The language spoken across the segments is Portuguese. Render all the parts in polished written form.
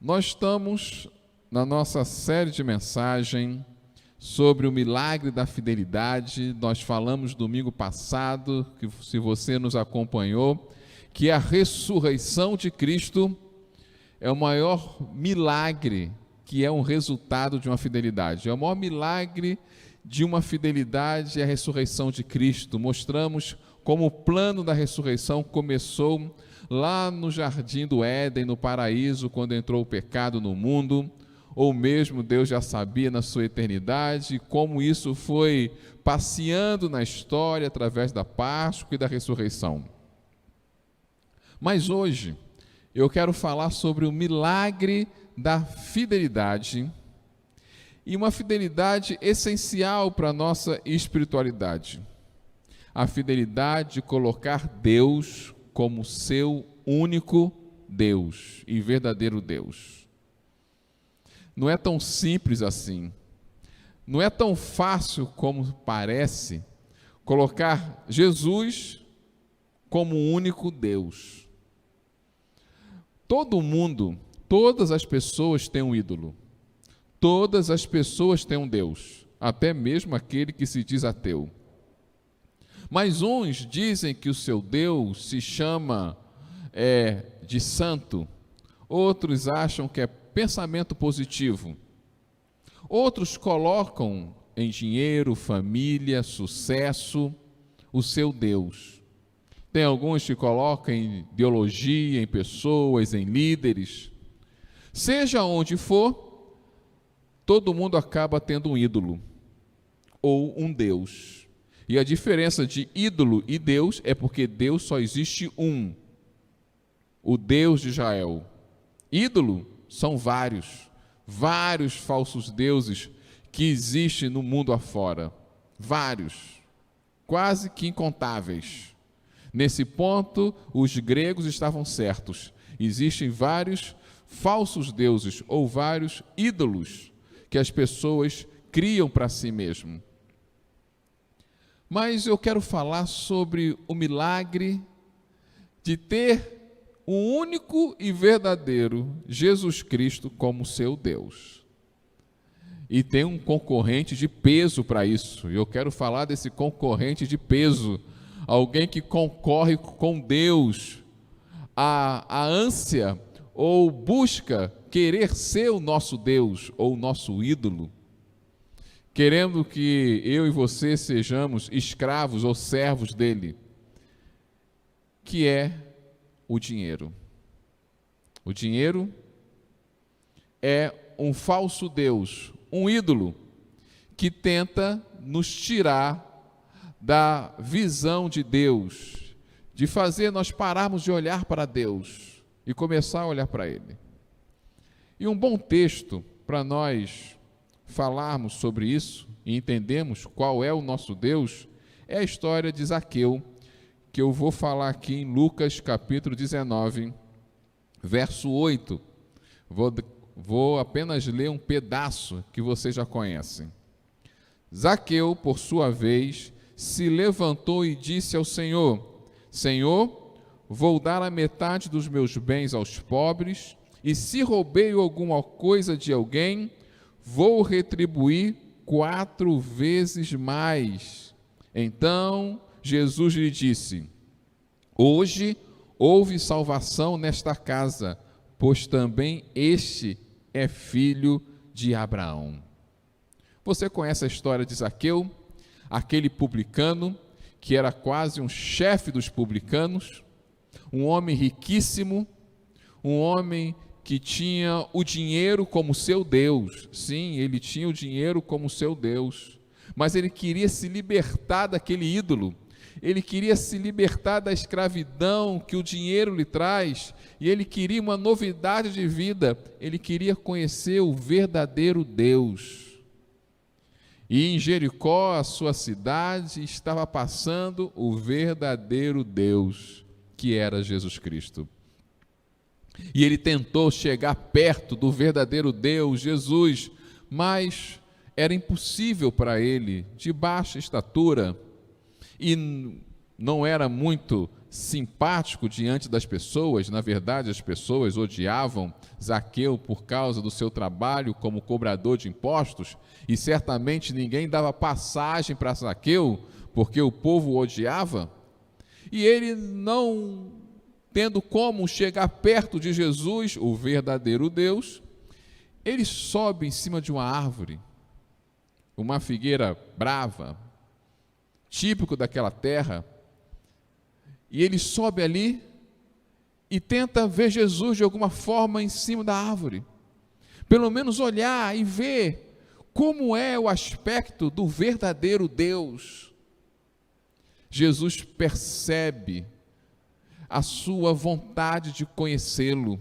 Nós estamos na nossa série de mensagem sobre o milagre da fidelidade. Nós falamos domingo passado, que se você nos acompanhou, que a ressurreição de Cristo é o maior milagre que é um resultado de uma fidelidade. É o maior milagre de uma fidelidade é a ressurreição de Cristo. Mostramos como o plano da ressurreição começou lá no jardim do Éden, no paraíso, quando entrou o pecado no mundo, ou mesmo Deus já sabia na sua eternidade, como isso foi passeando na história através da Páscoa e da ressurreição. Mas hoje eu quero falar sobre o milagre da fidelidade, e uma fidelidade essencial para a nossa espiritualidade. A fidelidade de colocar Deus como seu único Deus e verdadeiro Deus. Não é tão simples assim. Não é tão fácil como parece colocar Jesus como o único Deus. Todo mundo, todas as pessoas têm um ídolo. Todas as pessoas têm um Deus, até mesmo aquele que se diz ateu. Mas uns dizem que o seu Deus se chama de santo, outros acham que é pensamento positivo, outros colocam em dinheiro, família, sucesso, o seu Deus. Tem alguns que colocam em ideologia, em pessoas, em líderes. Seja onde for, todo mundo acaba tendo um ídolo ou um Deus. E a diferença de ídolo e Deus é porque Deus só existe um, o Deus de Israel. Ídolo são vários falsos deuses que existem no mundo afora. Vários, quase que incontáveis. Nesse ponto, os gregos estavam certos. Existem vários falsos deuses ou vários ídolos que as pessoas criam para si mesmo. Mas eu quero falar sobre o milagre de ter o único e verdadeiro Jesus Cristo como seu Deus. E tem um concorrente de peso para isso. E eu quero falar desse concorrente de peso. Alguém que concorre com Deus. A ânsia ou busca querer ser o nosso Deus ou o nosso ídolo, querendo que eu e você sejamos escravos ou servos dele, que é o dinheiro. O dinheiro é um falso Deus, um ídolo, que tenta nos tirar da visão de Deus, de fazer nós pararmos de olhar para Deus e começar a olhar para Ele. E um bom texto para nós falarmos sobre isso e entendermos qual é o nosso Deus é a história de Zaqueu, que eu vou falar aqui em Lucas capítulo 19, verso 8. Vou apenas ler um pedaço que vocês já conhecem. Zaqueu, por sua vez, se levantou e disse ao Senhor: Senhor, vou dar a metade dos meus bens aos pobres, e se roubei alguma coisa de alguém, vou retribuir 4 vezes mais. Então Jesus lhe disse: Hoje houve salvação nesta casa, pois também este é filho de Abraão. Você conhece a história de Zaqueu, aquele publicano que era quase um chefe dos publicanos, um homem riquíssimo, um homem que tinha o dinheiro como seu Deus. Sim, ele tinha o dinheiro como seu Deus, mas ele queria se libertar daquele ídolo, ele queria se libertar da escravidão que o dinheiro lhe traz, e ele queria uma novidade de vida, ele queria conhecer o verdadeiro Deus. E em Jericó, a sua cidade, estava passando o verdadeiro Deus, que era Jesus Cristo. E ele tentou chegar perto do verdadeiro Deus, Jesus, mas era impossível para ele, de baixa estatura, e não era muito simpático diante das pessoas. Na verdade, as pessoas odiavam Zaqueu por causa do seu trabalho como cobrador de impostos, e certamente ninguém dava passagem para Zaqueu, porque o povo o odiava. E ele, não tendo como chegar perto de Jesus, o verdadeiro Deus, ele sobe em cima de uma árvore, uma figueira brava, típico daquela terra, e ele sobe ali e tenta ver Jesus de alguma forma em cima da árvore, pelo menos olhar e ver como é o aspecto do verdadeiro Deus. Jesus percebe a sua vontade de conhecê-lo.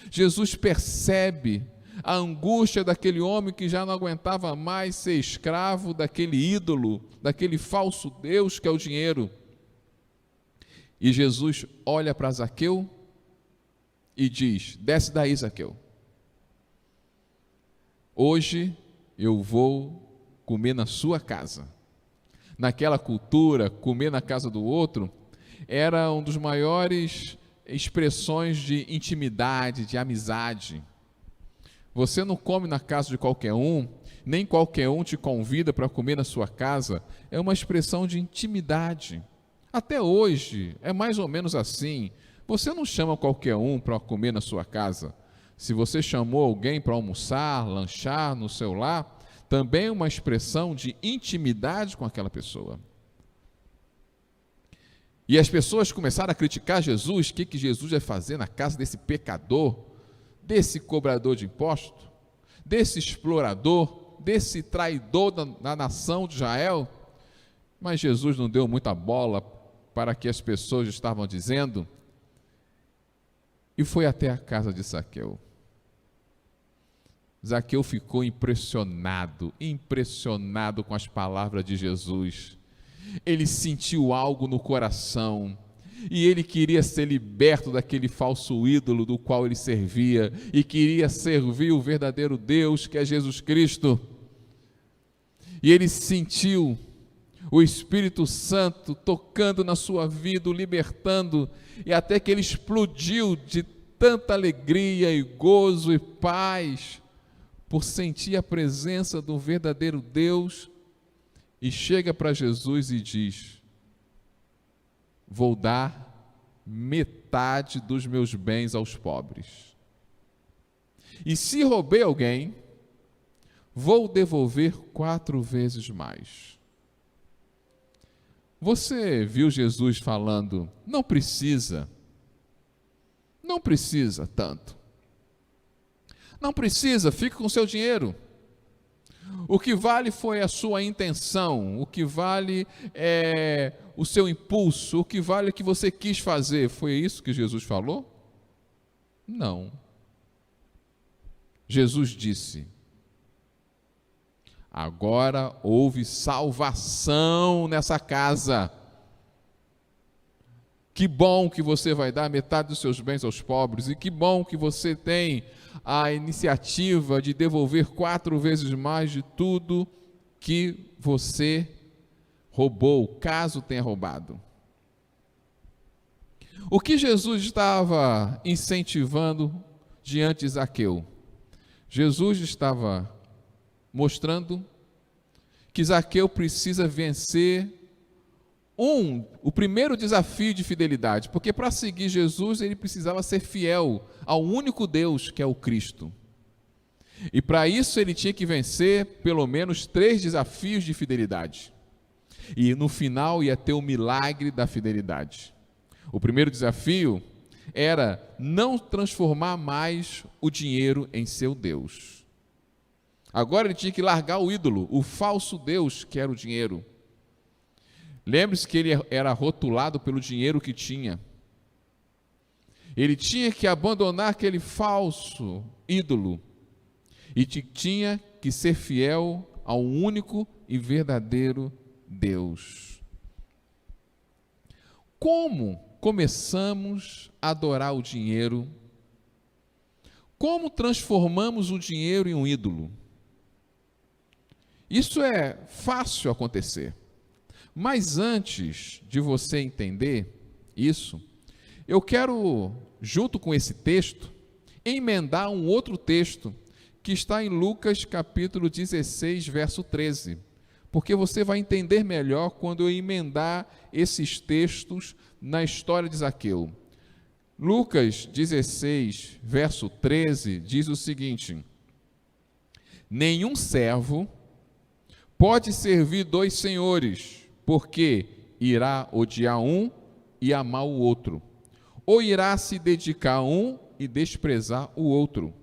Jesus percebe a angústia daquele homem que já não aguentava mais ser escravo daquele ídolo, daquele falso Deus que é o dinheiro. E Jesus olha para Zaqueu e diz: desce daí, Zaqueu. Hoje eu vou comer na sua casa. Naquela cultura, comer na casa do outro era um dos maiores expressões de intimidade, de amizade. Você não come na casa de qualquer um, nem qualquer um te convida para comer na sua casa. É uma expressão de intimidade. Até hoje é mais ou menos assim. Você não chama qualquer um para comer na sua casa. Se você chamou alguém para almoçar, lanchar no seu lar, também é uma expressão de intimidade com aquela pessoa. E as pessoas começaram a criticar Jesus. O que Jesus vai fazer na casa desse pecador, desse cobrador de impostos, desse explorador, desse traidor da nação de Israel? Mas Jesus não deu muita bola para que as pessoas estavam dizendo, e foi até a casa de Zaqueu. Zaqueu ficou impressionado com as palavras de Jesus. Ele sentiu algo no coração, e ele queria ser liberto daquele falso ídolo do qual ele servia, e queria servir o verdadeiro Deus, que é Jesus Cristo. E ele sentiu o Espírito Santo tocando na sua vida, o libertando, e até que ele explodiu de tanta alegria e gozo e paz, por sentir a presença do verdadeiro Deus, e chega para Jesus e diz: vou dar metade dos meus bens aos pobres. E se roubei alguém, vou devolver 4 vezes mais. Você viu Jesus falando, não precisa tanto. Não precisa, fique com o seu dinheiro. O que vale foi a sua intenção, o que vale é o seu impulso, o que vale é o que você quis fazer. Foi isso que Jesus falou? Não. Jesus disse: agora houve salvação nessa casa. Que bom que você vai dar metade dos seus bens aos pobres, e que bom que você tem a iniciativa de devolver 4 vezes mais de tudo que você roubou, caso tenha roubado. O que Jesus estava incentivando diante de Zaqueu? Jesus estava mostrando que Zaqueu precisa vencer o primeiro desafio de fidelidade, porque para seguir Jesus ele precisava ser fiel ao único Deus, que é o Cristo. E para isso ele tinha que vencer pelo menos 3 desafios de fidelidade. E no final ia ter o milagre da fidelidade. O primeiro desafio era não transformar mais o dinheiro em seu Deus. Agora ele tinha que largar o ídolo, o falso Deus, que era o dinheiro. Lembre-se que ele era rotulado pelo dinheiro que tinha. Ele tinha que abandonar aquele falso ídolo e tinha que ser fiel ao único e verdadeiro Deus. Como começamos a adorar o dinheiro? Como transformamos o dinheiro em um ídolo? Isso é fácil acontecer. Mas antes de você entender isso, eu quero, junto com esse texto, emendar um outro texto que está em Lucas capítulo 16, verso 13, porque você vai entender melhor quando eu emendar esses textos na história de Zaqueu. Lucas 16, verso 13, diz o seguinte: nenhum servo pode servir dois senhores, porque irá odiar um e amar o outro, ou irá se dedicar a um e desprezar o outro.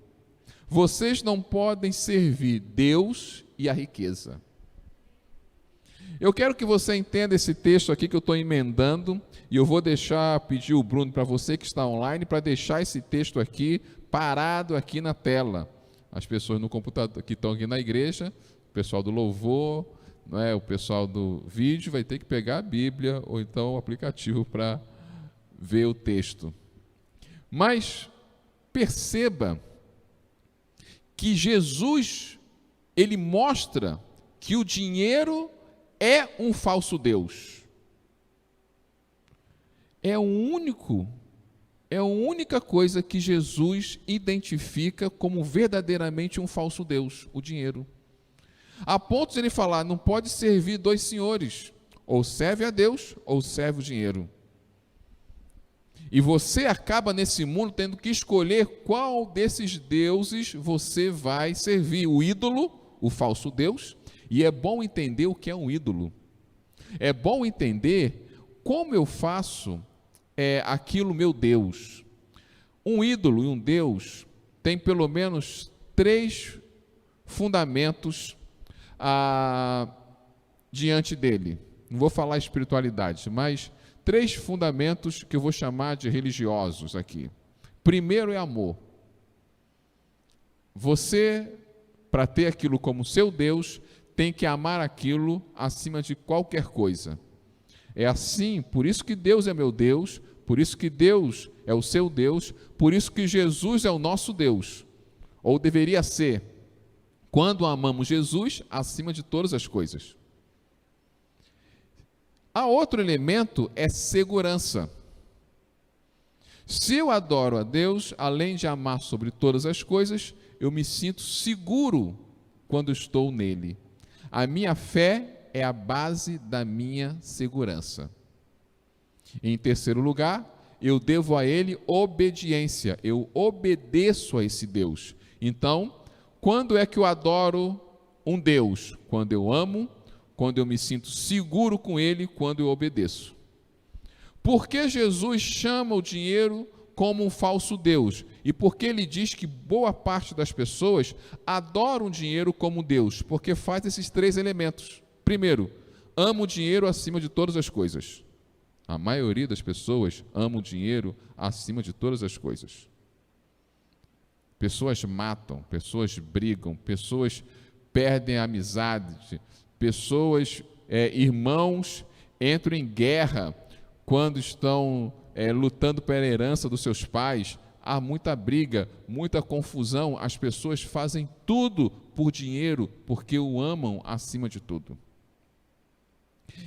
Vocês não podem servir Deus e a riqueza. Eu quero que você entenda esse texto aqui que eu estou emendando, e eu vou pedir o Bruno para você que está online, para deixar esse texto aqui parado aqui na tela. As pessoas no computador que estão aqui na igreja, o pessoal do louvor, não é, o pessoal do vídeo vai ter que pegar a Bíblia ou então o aplicativo para ver o texto. Mas perceba que Jesus, ele mostra que o dinheiro é um falso Deus. É a única coisa que Jesus identifica como verdadeiramente um falso Deus, o dinheiro. A ponto de ele falar, não pode servir dois senhores, ou serve a Deus, ou serve o dinheiro. E você acaba nesse mundo tendo que escolher qual desses deuses você vai servir, o ídolo, o falso Deus. E é bom entender o que é um ídolo. É bom entender como eu faço aquilo meu Deus. Um ídolo e um Deus tem pelo menos 3 fundamentos diante dele. Não vou falar espiritualidade, mas 3 fundamentos que eu vou chamar de religiosos aqui. Primeiro é amor. Você, para ter aquilo como seu Deus, tem que amar aquilo acima de qualquer coisa. É assim, por isso que Deus é meu Deus, por isso que Deus é o seu Deus, por isso que Jesus é o nosso Deus. Ou deveria ser, quando amamos Jesus, acima de todas as coisas. A outro elemento é segurança. Se eu adoro a Deus, além de amar sobre todas as coisas, eu me sinto seguro quando estou nele. A minha fé é a base da minha segurança. Em terceiro lugar, eu devo a ele obediência. Eu obedeço a esse Deus. Então, quando é que eu adoro um Deus? Quando eu amo, quando eu me sinto seguro com ele, quando eu obedeço. Por que Jesus chama o dinheiro como um falso Deus? E por que ele diz que boa parte das pessoas adoram o dinheiro como Deus? Porque faz esses 3 elementos. Primeiro, ama o dinheiro acima de todas as coisas. A maioria das pessoas ama o dinheiro acima de todas as coisas. Pessoas matam, pessoas brigam, pessoas perdem a amizade, pessoas, irmãos, entram em guerra quando estão lutando pela herança dos seus pais. Há muita briga, muita confusão, as pessoas fazem tudo por dinheiro, porque o amam acima de tudo.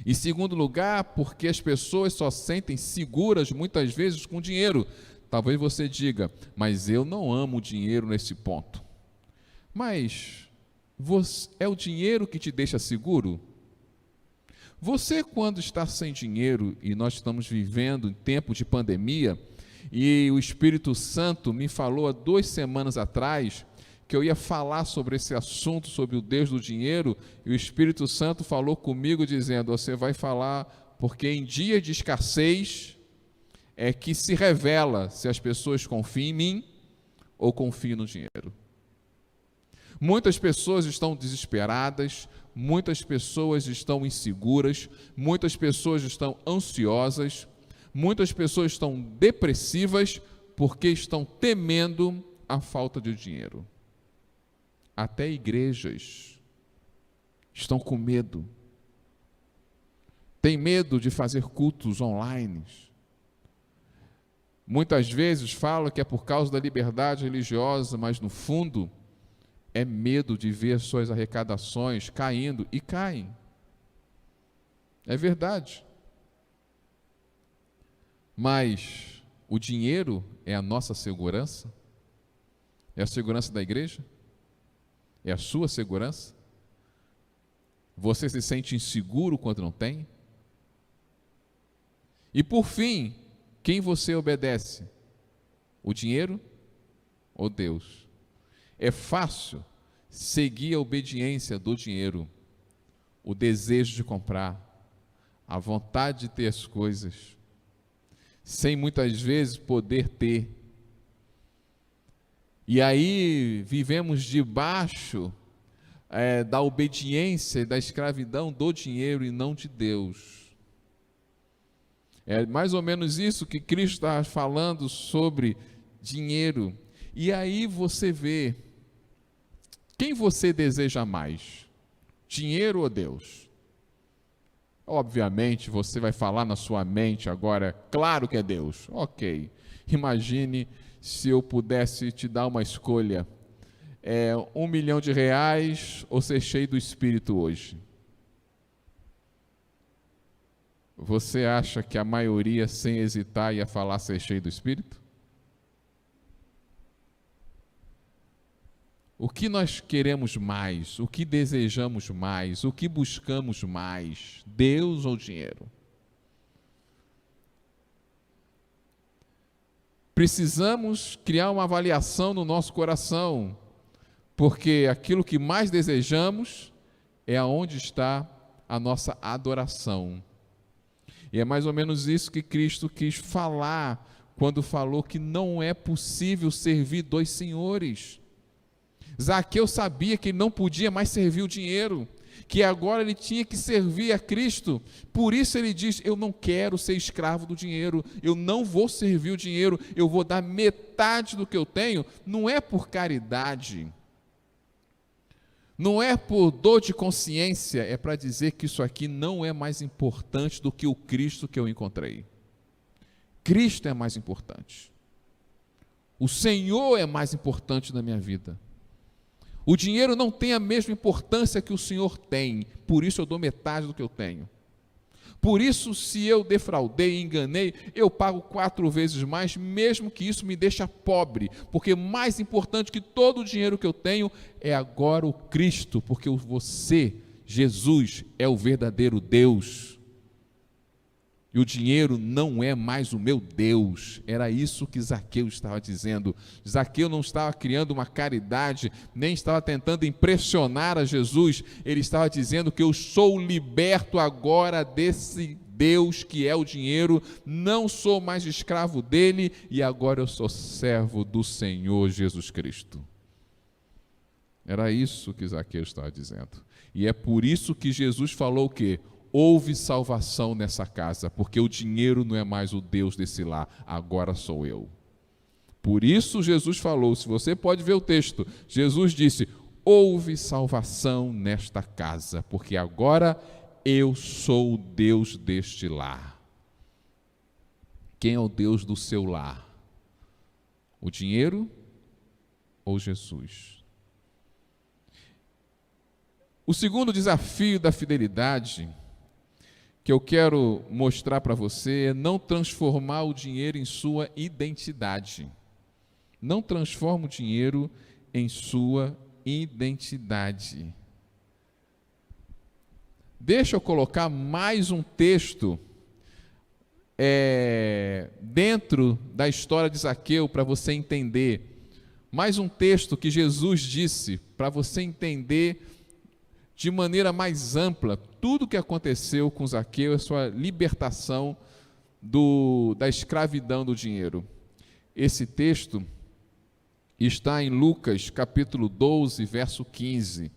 Em segundo lugar, porque as pessoas só sentem seguras muitas vezes com dinheiro. Talvez você diga, mas eu não amo o dinheiro nesse ponto. Mas é o dinheiro que te deixa seguro? Você, quando está sem dinheiro, e nós estamos vivendo em tempo de pandemia, e o Espírito Santo me falou há 2 semanas atrás que eu ia falar sobre esse assunto, sobre o Deus do dinheiro, e o Espírito Santo falou comigo dizendo, você vai falar, porque em dia de escassez é que se revela se as pessoas confiam em mim ou confiam no dinheiro. Muitas pessoas estão desesperadas, muitas pessoas estão inseguras, muitas pessoas estão ansiosas, muitas pessoas estão depressivas porque estão temendo a falta de dinheiro. Até igrejas estão com medo. Tem medo de fazer cultos online. Muitas vezes falam que é por causa da liberdade religiosa, mas no fundo é medo de ver suas arrecadações caindo, e caem. É verdade. Mas o dinheiro é a nossa segurança? É a segurança da igreja? É a sua segurança? Você se sente inseguro quando não tem? E por fim, quem você obedece? O dinheiro ou Deus? É fácil seguir a obediência do dinheiro, o desejo de comprar, a vontade de ter as coisas, sem muitas vezes poder ter. E aí vivemos debaixo da obediência e da escravidão do dinheiro e não de Deus. É mais ou menos isso que Cristo está falando sobre dinheiro. E aí você vê, quem você deseja mais? Dinheiro ou Deus? Obviamente você vai falar na sua mente agora, claro que é Deus. Ok, imagine se eu pudesse te dar uma escolha, R$1 milhão ou ser cheio do Espírito hoje. Você acha que a maioria, sem hesitar, ia falar ser cheio do Espírito? O que nós queremos mais? O que desejamos mais? O que buscamos mais? Deus ou dinheiro? Precisamos criar uma avaliação no nosso coração, porque aquilo que mais desejamos é aonde está a nossa adoração. E é mais ou menos isso que Cristo quis falar quando falou que não é possível servir dois senhores. Zaqueu sabia que ele não podia mais servir o dinheiro, que agora ele tinha que servir a Cristo. Por isso ele diz: eu não quero ser escravo do dinheiro, eu não vou servir o dinheiro, eu vou dar metade do que eu tenho. Não é por caridade, não é por dor de consciência, é para dizer que isso aqui não é mais importante do que o Cristo que eu encontrei. Cristo é mais importante. O Senhor é mais importante na minha vida. O dinheiro não tem a mesma importância que o Senhor tem, por isso eu dou metade do que eu tenho. Por isso, se eu defraudei, enganei, eu pago 4 vezes mais, mesmo que isso me deixe pobre, porque mais importante que todo o dinheiro que eu tenho é agora o Cristo, porque você, Jesus, é o verdadeiro Deus. E o dinheiro não é mais o meu Deus. Era isso que Zaqueu estava dizendo. Zaqueu não estava criando uma caridade, nem estava tentando impressionar a Jesus. Ele estava dizendo que eu sou liberto agora desse Deus que é o dinheiro, não sou mais escravo dele, e agora eu sou servo do Senhor Jesus Cristo. Era isso que Zaqueu estava dizendo. E é por isso que Jesus falou o quê? Houve salvação nessa casa, porque o dinheiro não é mais o Deus desse lar, agora sou eu. Por isso Jesus falou, se você pode ver o texto, Jesus disse: houve salvação nesta casa, porque agora eu sou o Deus deste lar. Quem é o Deus do seu lar? O dinheiro ou Jesus? O segundo desafio da fidelidade que eu quero mostrar para você é não transformar o dinheiro em sua identidade. Não transforma o dinheiro em sua identidade. Deixa eu colocar mais um texto dentro da história de Zaqueu para você entender. Mais um texto que Jesus disse para você entender de maneira mais ampla tudo o que aconteceu com Zaqueu, a sua libertação da escravidão do dinheiro. Esse texto está em Lucas capítulo 12, verso 15,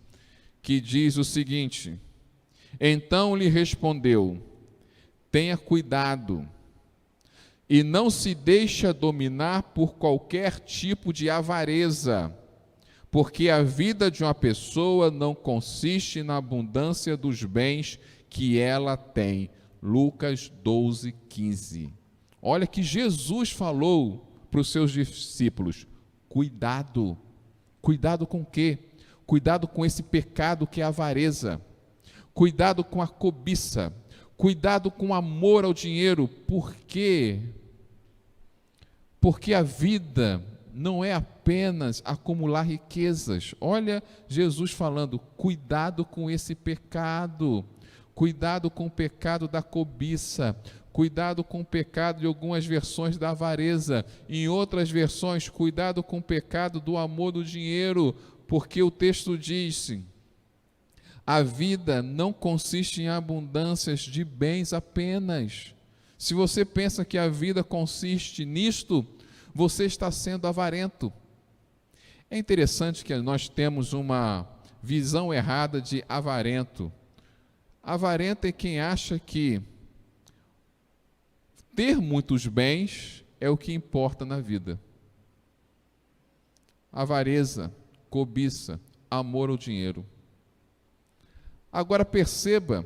que diz o seguinte: então lhe respondeu: tenha cuidado e não se deixe dominar por qualquer tipo de avareza, porque a vida de uma pessoa não consiste na abundância dos bens que ela tem. Lucas 12, 15. Olha que Jesus falou para os seus discípulos: cuidado. Cuidado com o quê? Cuidado com esse pecado que é a avareza. Cuidado com a cobiça. Cuidado com o amor ao dinheiro. Por quê? Porque a vida não é apenas acumular riquezas. Olha Jesus falando, cuidado com esse pecado, cuidado com o pecado da cobiça, cuidado com o pecado de algumas versões da avareza, em outras versões, cuidado com o pecado do amor do dinheiro, porque o texto diz: a vida não consiste em abundâncias de bens apenas. Se você pensa que a vida consiste nisto, você está sendo avarento. É interessante que nós temos uma visão errada de avarento. Avarento é quem acha que ter muitos bens é o que importa na vida. Avareza, cobiça, amor ao dinheiro. Agora perceba,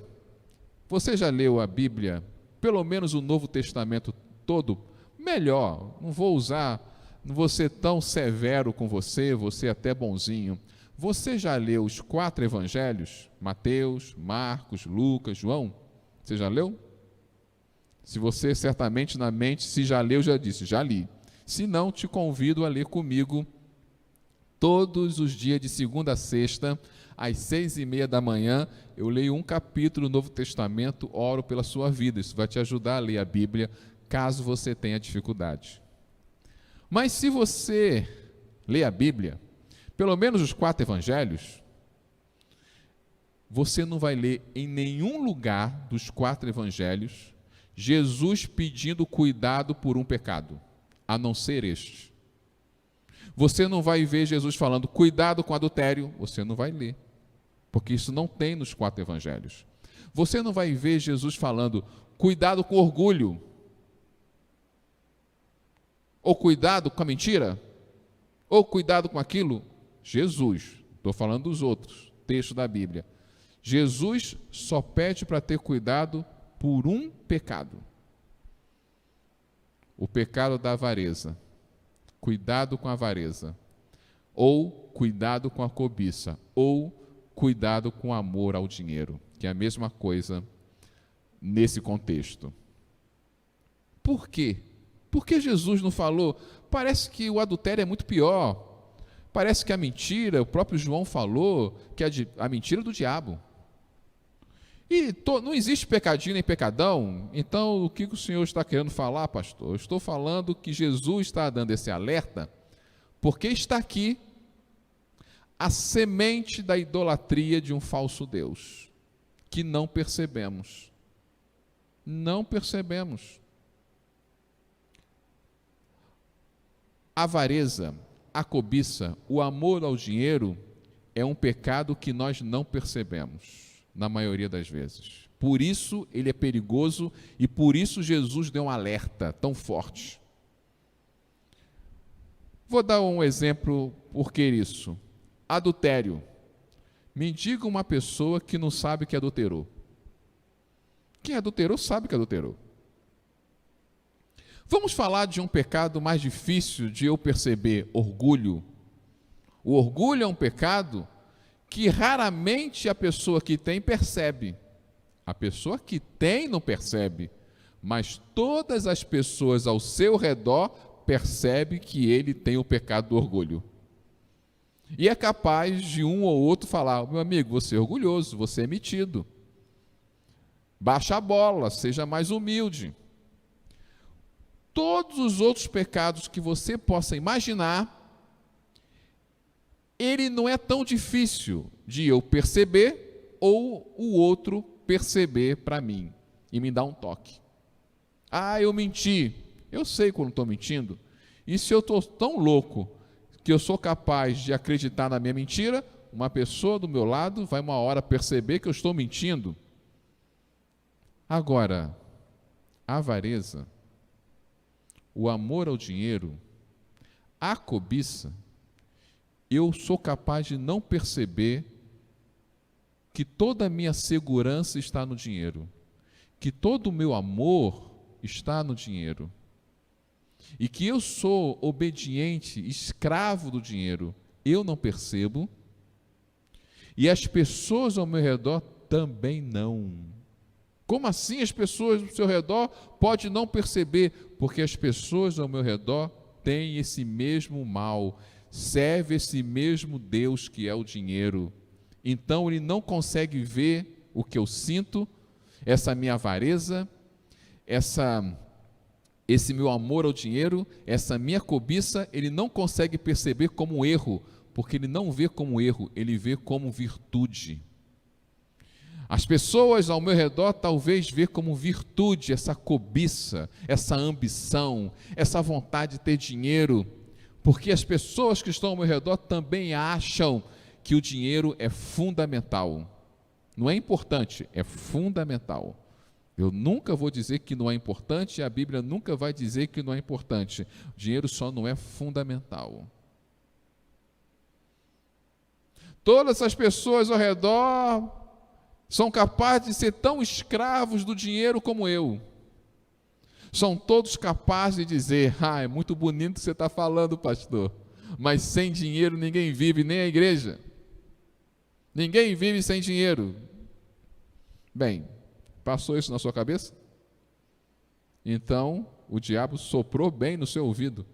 você já leu a Bíblia, pelo menos o Novo Testamento todo? Melhor, não vou ser tão severo com você, você é até bonzinho. Você já leu os 4 evangelhos? Mateus, Marcos, Lucas, João? Você já leu? Se você certamente na mente, se já leu, já disse, já li. Se não, te convido a ler comigo todos os dias de segunda a sexta, às 6:30 da manhã, eu leio um capítulo do Novo Testamento, oro pela sua vida. Isso vai te ajudar a ler a Bíblia, caso você tenha dificuldade. Mas se você lê a Bíblia, pelo menos os 4 evangelhos, você não vai ler em nenhum lugar dos 4 evangelhos Jesus pedindo cuidado por um pecado, a não ser este. Você não vai ver Jesus falando cuidado com adultério, você não vai ler, porque isso não tem nos 4 evangelhos. Você não vai ver Jesus falando cuidado com orgulho, ou cuidado com a mentira, ou cuidado com aquilo. Jesus, estou falando dos outros textos da Bíblia. Jesus só pede para ter cuidado por um pecado. O pecado da avareza. Cuidado com a avareza. Ou cuidado com a cobiça. Ou cuidado com o amor ao dinheiro, que é a mesma coisa nesse contexto. Por quê? Por que Jesus não falou? Parece que o adultério é muito pior. Parece que a mentira, o próprio João falou, que a mentira é do diabo. E não existe pecadinho nem pecadão. Então, o que o senhor está querendo falar, pastor? Eu estou falando que Jesus está dando esse alerta, porque está aqui a semente da idolatria de um falso Deus, que não percebemos. Não percebemos. A avareza, a cobiça, o amor ao dinheiro é um pecado que nós não percebemos, na maioria das vezes. Por isso ele é perigoso e por isso Jesus deu um alerta tão forte. Vou dar um exemplo por que isso. Adultério. Me diga uma pessoa que não sabe que adulterou. Quem adulterou sabe que adulterou. Vamos falar de um pecado mais difícil de eu perceber, orgulho. O orgulho é um pecado que raramente a pessoa que tem percebe. A pessoa que tem não percebe, mas todas as pessoas ao seu redor percebem que ele tem o pecado do orgulho. E é capaz de um ou outro falar: meu amigo, você é orgulhoso, você é metido. Baixa a bola, seja mais humilde. Todos os outros pecados que você possa imaginar, ele não é tão difícil de eu perceber ou o outro perceber para mim e me dar um toque. Ah, eu menti. Eu sei quando estou mentindo. E se eu estou tão louco que eu sou capaz de acreditar na minha mentira, uma pessoa do meu lado vai uma hora perceber que eu estou mentindo. Agora, a avareza, o amor ao dinheiro, a cobiça, eu sou capaz de não perceber que toda a minha segurança está no dinheiro, que todo o meu amor está no dinheiro, e que eu sou obediente, escravo do dinheiro, eu não percebo, e as pessoas ao meu redor também não. Como assim as pessoas ao seu redor podem não perceber? Porque as pessoas ao meu redor tem esse mesmo mal, serve esse mesmo Deus que é o dinheiro. Então ele não consegue ver o que eu sinto, essa minha avareza, esse meu amor ao dinheiro, essa minha cobiça, ele não consegue perceber como um erro, porque ele não vê como erro, ele vê como virtude. As pessoas ao meu redor talvez vê como virtude essa cobiça, essa ambição, essa vontade de ter dinheiro, porque as pessoas que estão ao meu redor também acham que o dinheiro é fundamental. Não é importante, é fundamental. Eu nunca vou dizer que não é importante, e a Bíblia nunca vai dizer que não é importante. O dinheiro só não é fundamental. Todas as pessoas ao redor são capazes de ser tão escravos do dinheiro como eu. São todos capazes de dizer: é muito bonito o que você está falando, pastor, mas sem dinheiro ninguém vive, nem a igreja. Ninguém vive sem dinheiro. Bem, passou isso na sua cabeça? Então, o diabo soprou bem no seu ouvido.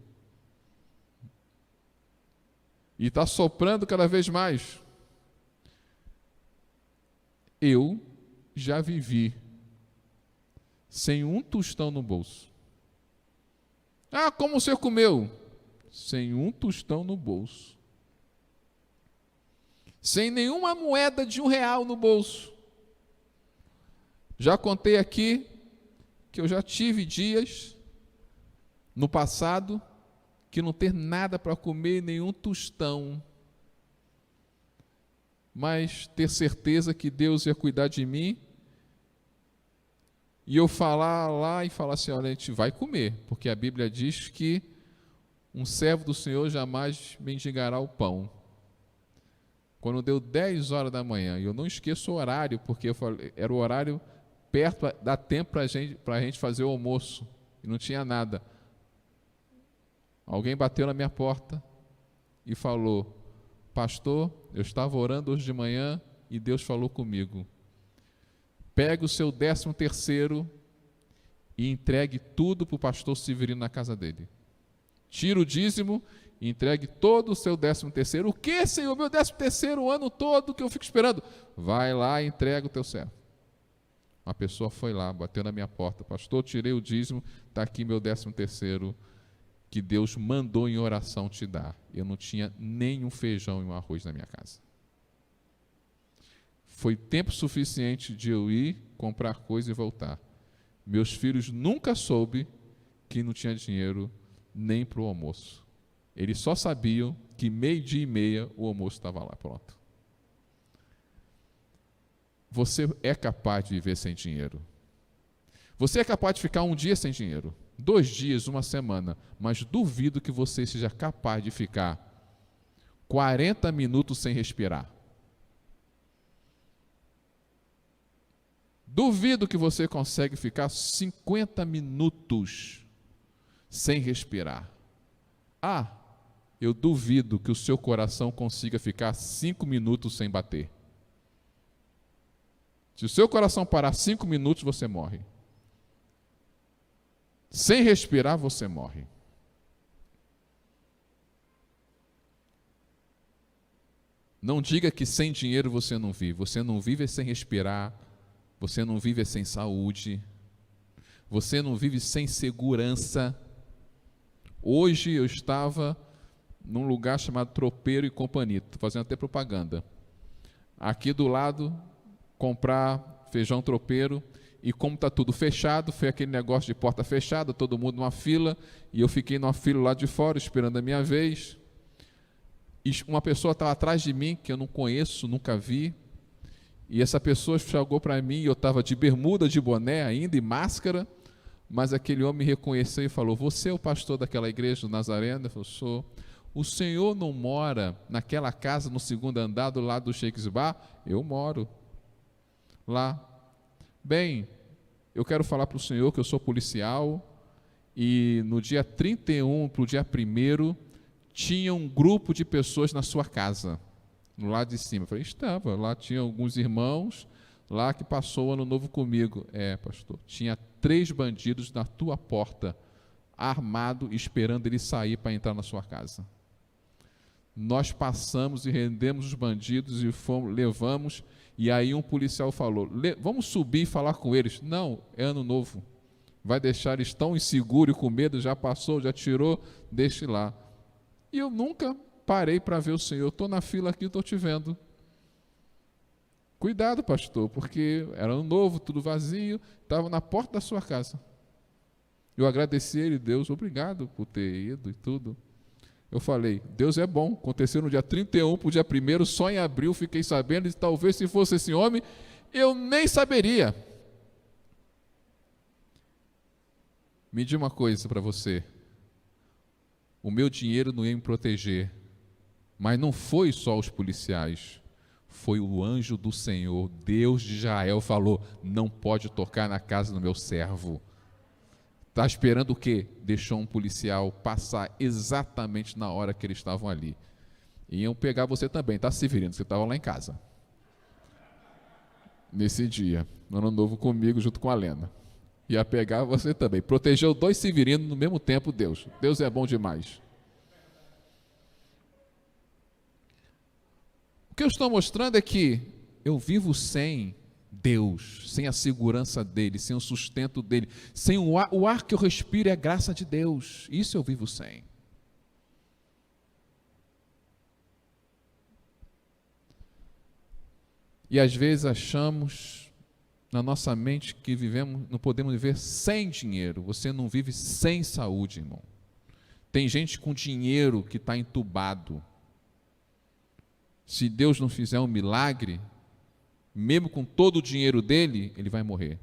E está soprando cada vez mais. Eu já vivi sem um tostão no bolso. Como o senhor comeu? Sem um tostão no bolso. Sem nenhuma moeda de R$1 no bolso. Já contei aqui que eu já tive dias no passado que não ter nada para comer, nenhum tostão, mas ter certeza que Deus ia cuidar de mim, e eu falar lá e falar assim: olha, a gente vai comer, porque a Bíblia diz que um servo do Senhor jamais mendigará o pão. Quando deu 10 horas da manhã, e eu não esqueço o horário, porque eu falei, era o horário perto, dá tempo para a gente fazer o almoço, e não tinha nada. Alguém bateu na minha porta e falou: pastor, eu estava orando hoje de manhã e Deus falou comigo. Pegue o seu 13º e entregue tudo para o pastor Severino na casa dele. Tira o dízimo e entregue todo o seu 13º. O que, Senhor? Meu 13º o ano todo que eu fico esperando. Vai lá e entrega o teu servo. Uma pessoa foi lá, bateu na minha porta: pastor, tirei o dízimo, está aqui meu 13º, que Deus mandou em oração te dar. Eu não tinha nem um feijão e um arroz na minha casa. Foi tempo suficiente de eu ir comprar coisa e voltar. Meus filhos nunca soube que não tinha dinheiro nem para o almoço. Eles só sabiam que 12:30 o almoço estava lá pronto. Você é capaz de viver sem dinheiro. Você é capaz de ficar um dia sem dinheiro, 2 dias, uma semana, mas duvido que você seja capaz de ficar 40 minutos sem respirar. Duvido que você consegue ficar 50 minutos sem respirar. Eu duvido que o seu coração consiga ficar 5 minutos sem bater. Se o seu coração parar 5 minutos, você morre. Sem respirar, você morre. Não diga que sem dinheiro você não vive. Você não vive sem respirar. Você não vive sem saúde. Você não vive sem segurança. Hoje eu estava num lugar chamado Tropeiro e Companhia. Estou fazendo até propaganda. Aqui do lado, comprar feijão tropeiro. E como está tudo fechado, foi aquele negócio de porta fechada, todo mundo numa fila, e eu fiquei numa fila lá de fora, esperando a minha vez. E uma pessoa estava atrás de mim, que eu não conheço, nunca vi, e essa pessoa chegou para mim, e eu estava de bermuda, de boné ainda, e máscara, mas aquele homem me reconheceu e falou: você é o pastor daquela igreja do Nazareno? Eu falei: sou. O senhor não mora naquela casa no 2º andar do lado do Shakes Bar? Eu moro lá. Bem, eu quero falar para o senhor que eu sou policial e no dia 31 para o dia 1º tinha um grupo de pessoas na sua casa, no lado de cima. Eu falei: estava, lá tinha alguns irmãos lá que passou o ano novo comigo. Pastor, tinha 3 bandidos na tua porta armado, esperando ele sair para entrar na sua casa. Nós passamos e rendemos os bandidos e levamos, e aí um policial falou, vamos subir e falar com eles. Não, é ano novo. Vai deixar eles tão inseguros e com medo, já passou, já tirou, deixe lá. E eu nunca parei para ver o Senhor. Estou na fila aqui, estou te vendo. Cuidado, pastor, porque era ano novo, tudo vazio, estava na porta da sua casa. Eu agradeci a ele, Deus, obrigado por ter ido e tudo. Eu falei, Deus é bom, aconteceu no dia 31 para o dia 1º, só em abril fiquei sabendo, e talvez se fosse esse homem, eu nem saberia. Me diga uma coisa para você, o meu dinheiro não ia me proteger, mas não foi só os policiais, foi o anjo do Senhor, Deus de Israel falou, não pode tocar na casa do meu servo. Está esperando o quê? Deixou um policial passar exatamente na hora que eles estavam ali. Iam pegar você também, tá, Severino? Você estava lá em casa. Nesse dia, no ano novo comigo, junto com a Lena. Ia pegar você também. Protegeu 2 Severinos no mesmo tempo, Deus. Deus é bom demais. O que eu estou mostrando é que eu vivo sem Deus, sem a segurança dele, sem o sustento dele, sem o ar que eu respiro é a graça de Deus, isso eu vivo sem. E às vezes achamos na nossa mente que vivemos, não podemos viver sem dinheiro. Você não vive sem saúde, irmão. Tem gente com dinheiro que está entubado. Se Deus não fizer um milagre, mesmo com todo o dinheiro dele, ele vai morrer.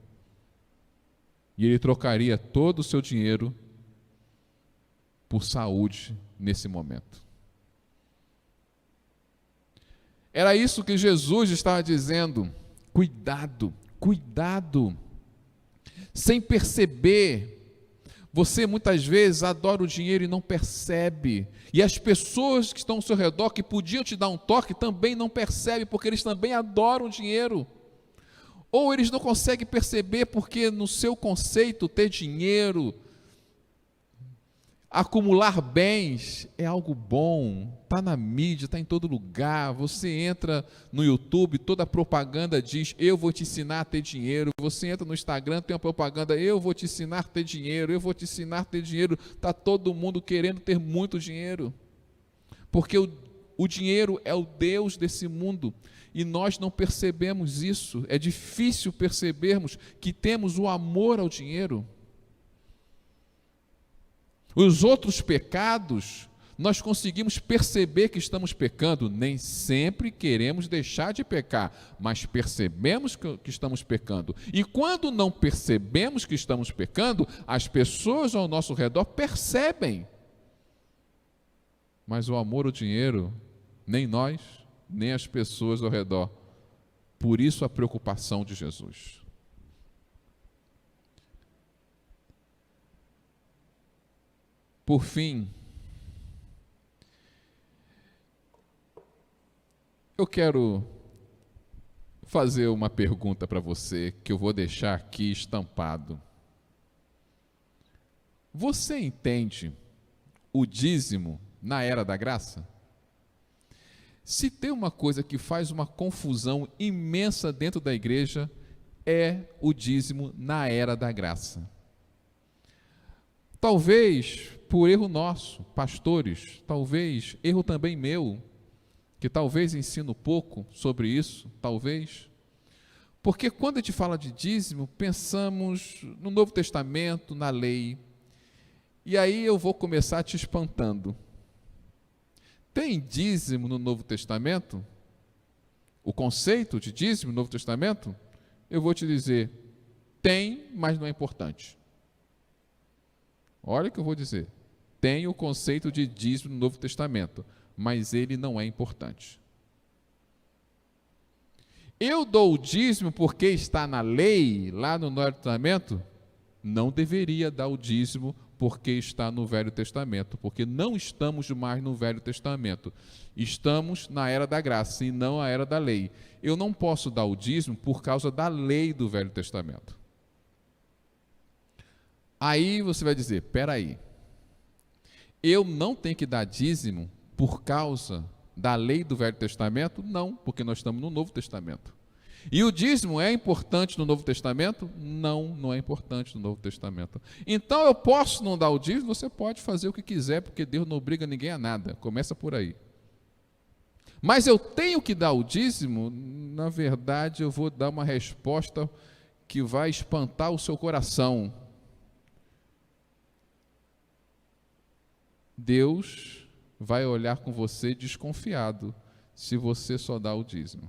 E ele trocaria todo o seu dinheiro por saúde nesse momento. Era isso que Jesus estava dizendo. Cuidado, cuidado. Sem perceber. Você muitas vezes adora o dinheiro e não percebe. E as pessoas que estão ao seu redor, que podiam te dar um toque, também não percebem, porque eles também adoram o dinheiro. Ou eles não conseguem perceber porque no seu conceito ter dinheiro, acumular bens é algo bom, está na mídia, está em todo lugar. Você entra no YouTube, toda a propaganda diz, eu vou te ensinar a ter dinheiro. Você entra no Instagram, tem uma propaganda, eu vou te ensinar a ter dinheiro, eu vou te ensinar a ter dinheiro. Está todo mundo querendo ter muito dinheiro, porque o dinheiro é o Deus desse mundo, e nós não percebemos isso. É difícil percebermos que temos o amor ao dinheiro. Os outros pecados, nós conseguimos perceber que estamos pecando, nem sempre queremos deixar de pecar, mas percebemos que estamos pecando. E quando não percebemos que estamos pecando, as pessoas ao nosso redor percebem. Mas o amor ao dinheiro, nem nós, nem as pessoas ao redor. Por isso a preocupação de Jesus. Por fim, eu quero fazer uma pergunta para você, que eu vou deixar aqui estampado. Você entende o dízimo na era da graça? Se tem uma coisa que faz uma confusão imensa dentro da igreja, é o dízimo na era da graça. Talvez por erro nosso, pastores, talvez erro também meu, que talvez ensino pouco sobre isso, talvez, porque quando a gente fala de dízimo, pensamos no Novo Testamento, na lei, e aí eu vou começar te espantando. Tem dízimo no Novo Testamento? O conceito de dízimo no Novo Testamento? Eu vou te dizer, tem, mas não é importante. Olha o que eu vou dizer. Tem o conceito de dízimo no Novo Testamento, mas ele não é importante. Eu dou o dízimo porque está na lei, lá no Novo Testamento? Não deveria dar o dízimo porque está no Velho Testamento, porque não estamos mais no Velho Testamento. Estamos na era da graça e não a era da lei. Eu não posso dar o dízimo por causa da lei do Velho Testamento. Aí você vai dizer, espera aí, Eu não tenho que dar dízimo por causa da lei do Velho Testamento? Não, porque nós estamos no Novo Testamento. E o dízimo é importante no Novo Testamento? Não, não é importante no Novo Testamento. Então eu posso não dar o dízimo? Você pode fazer o que quiser, porque Deus não obriga ninguém a nada. Começa por aí. Mas eu tenho que dar o dízimo? Na verdade, eu vou dar uma resposta que vai espantar o seu coração. Deus vai olhar com você desconfiado se você só dá o dízimo.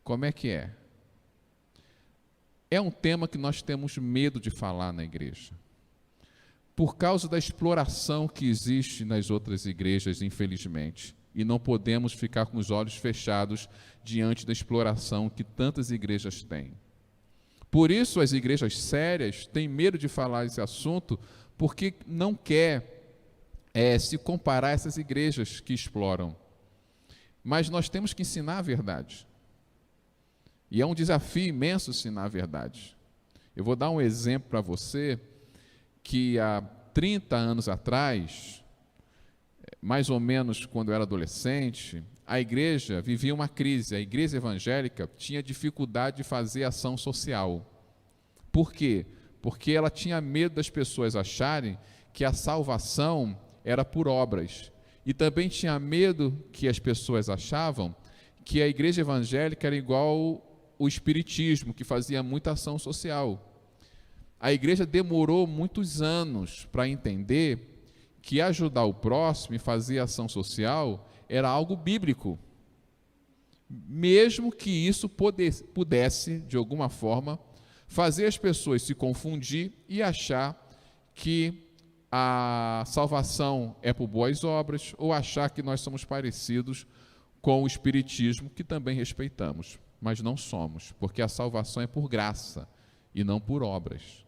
Como é que é? É um tema que nós temos medo de falar na igreja, por causa da exploração que existe nas outras igrejas, infelizmente, e não podemos ficar com os olhos fechados diante da exploração que tantas igrejas têm. Por isso, as igrejas sérias têm medo de falar esse assunto, porque não quer se comparar a essas igrejas que exploram. Mas nós temos que ensinar a verdade. E é um desafio imenso ensinar a verdade. Eu vou dar um exemplo para você, que há 30 anos atrás, mais ou menos quando eu era adolescente, a igreja vivia uma crise. A igreja evangélica tinha dificuldade de fazer ação social. Por quê? Porque ela tinha medo das pessoas acharem que a salvação era por obras. E também tinha medo que as pessoas achavam que a igreja evangélica era igual o espiritismo, que fazia muita ação social. A igreja demorou muitos anos para entender que ajudar o próximo e fazer ação social era algo bíblico, mesmo que isso pudesse, de alguma forma, fazer as pessoas se confundir e achar que a salvação é por boas obras, ou achar que nós somos parecidos com o espiritismo, que também respeitamos, mas não somos, porque a salvação é por graça e não por obras.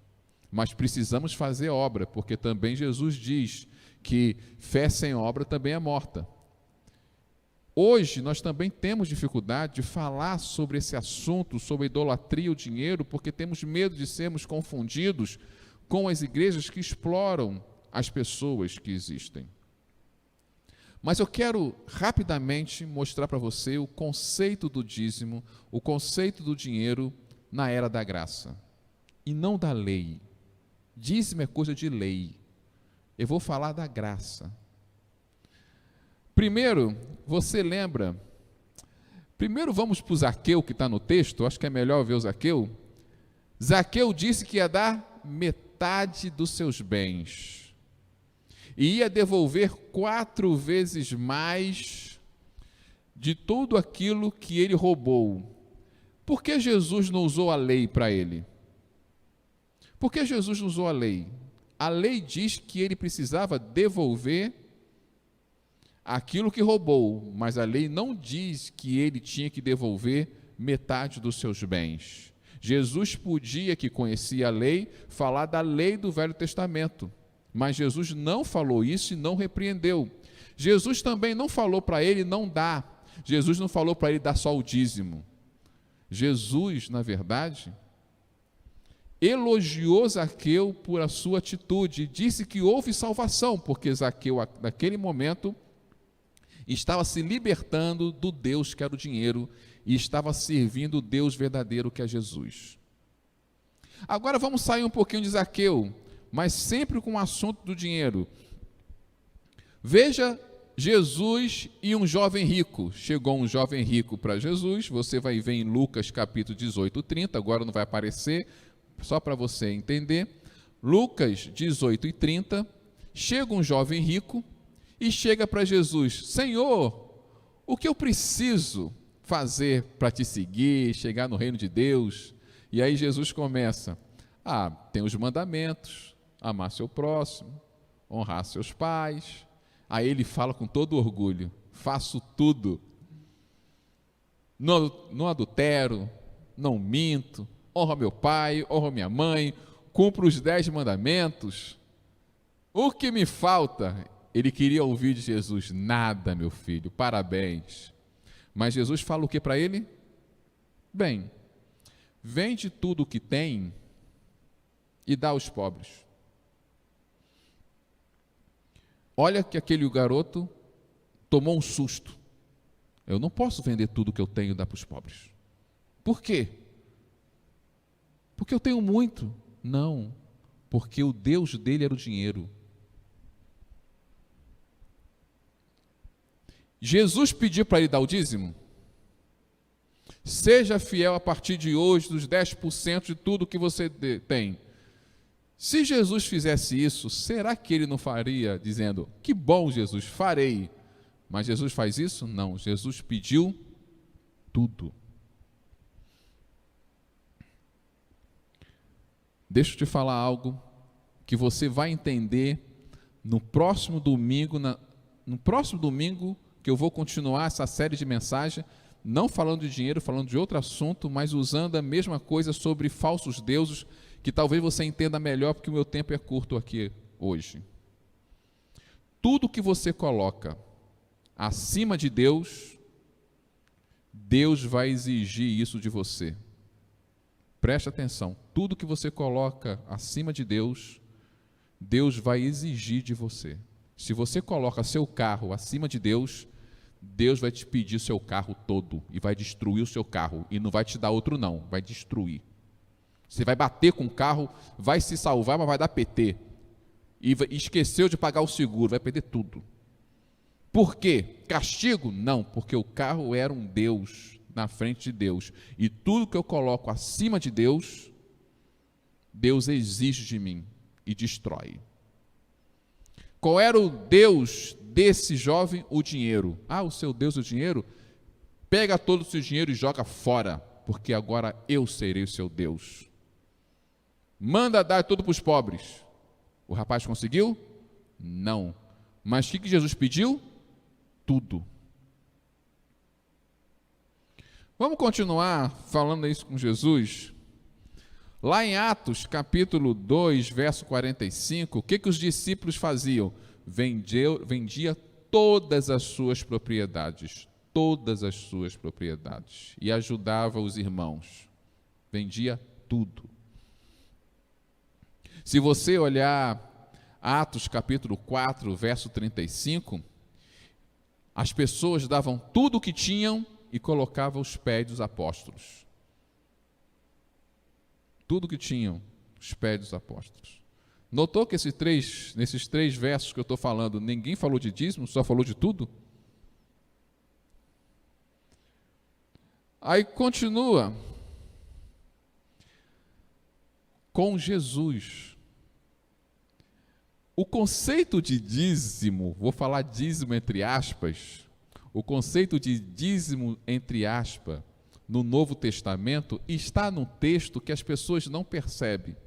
Mas precisamos fazer obra, porque também Jesus diz que fé sem obra também é morta. Hoje nós também temos dificuldade de falar sobre esse assunto, sobre a idolatria e o dinheiro, porque temos medo de sermos confundidos com as igrejas que exploram as pessoas que existem. Mas eu quero rapidamente mostrar para você o conceito do dízimo, o conceito do dinheiro na era da graça, e não da lei. Dízimo é coisa de lei. Eu vou falar da graça. Primeiro, você lembra? Primeiro vamos para o Zaqueu, que está no texto. Acho que é melhor ver o Zaqueu. Zaqueu disse que ia dar metade dos seus bens e ia devolver 4 vezes mais de tudo aquilo que ele roubou. Por que Jesus não usou a lei para ele? Por que Jesus não usou a lei? A lei diz que ele precisava devolver aquilo que roubou, mas a lei não diz que ele tinha que devolver metade dos seus bens. Jesus podia, que conhecia a lei, falar da lei do Velho Testamento, mas Jesus não falou isso e não repreendeu. Jesus também não falou para ele não dar. Jesus não falou para ele dar só o dízimo. Jesus, na verdade, elogiou Zaqueu por a sua atitude e disse que houve salvação, porque Zaqueu, naquele momento, estava se libertando do Deus que era o dinheiro e estava servindo o Deus verdadeiro que é Jesus. Agora vamos sair um pouquinho de Zaqueu, mas sempre com o assunto do dinheiro. Veja Jesus e um jovem rico. Chegou um jovem rico para Jesus, você vai ver em Lucas capítulo 18, 30, agora não vai aparecer, só para você entender. Lucas 18 e 30, chega um jovem rico e chega para Jesus: Senhor, o que eu preciso fazer para te seguir, chegar no reino de Deus? E aí Jesus começa: tem os mandamentos, amar seu próximo, honrar seus pais. Aí ele fala com todo orgulho: faço tudo, não adultero, não minto, honro meu pai, honro minha mãe, cumpro os 10 mandamentos. O que me falta? Ele queria ouvir de Jesus: nada, meu filho, parabéns. Mas Jesus fala o que para ele? Bem, vende tudo o que tem e dá aos pobres. Olha que aquele garoto tomou um susto. Eu não posso vender tudo que eu tenho e dar para os pobres. Por quê? Porque eu tenho muito. Não, porque o Deus dele era o dinheiro. Jesus pediu para ele dar o dízimo? Seja fiel a partir de hoje dos 10% de tudo que você tem. Se Jesus fizesse isso, será que ele não faria dizendo, que bom, Jesus, farei? Mas Jesus faz isso? Não, Jesus pediu tudo. Deixa eu te falar algo que você vai entender no próximo domingo, que eu vou continuar essa série de mensagens, não falando de dinheiro, falando de outro assunto, mas usando a mesma coisa sobre falsos deuses, que talvez você entenda melhor, porque o meu tempo é curto aqui hoje. Tudo que você coloca acima de Deus, Deus vai exigir isso de você. Preste atenção, tudo que você coloca acima de Deus, Deus vai exigir de você. Se você coloca seu carro acima de Deus, Deus vai te pedir seu carro todo e vai destruir o seu carro, e não vai te dar outro não, vai destruir. Você vai bater com o carro, vai se salvar, mas vai dar PT. E esqueceu de pagar o seguro, vai perder tudo. Por quê? Castigo? Não, porque o carro era um Deus na frente de Deus. E tudo que eu coloco acima de Deus, Deus exige de mim e destrói. Qual era o Deus desse jovem? O dinheiro. O seu Deus é o dinheiro? Pega todo o seu dinheiro e joga fora, porque agora eu serei o seu Deus. Manda dar tudo para os pobres. O rapaz conseguiu? Não. Mas o que Jesus pediu? Tudo. Vamos continuar falando isso com Jesus? Lá em Atos, capítulo 2, verso 45, o que os discípulos faziam? Vendia todas as suas propriedades, e ajudava os irmãos. Vendia tudo. Se você olhar Atos, capítulo 4, verso 35, as pessoas davam tudo o que tinham e colocavam aos pés dos apóstolos. Tudo que tinham, os pés dos apóstolos. Notou que nesses três versos que eu estou falando, ninguém falou de dízimo, só falou de tudo? Aí continua. Com Jesus. O conceito de dízimo, vou falar dízimo entre aspas, o conceito de dízimo entre aspas, no Novo Testamento, está num texto que as pessoas não percebem.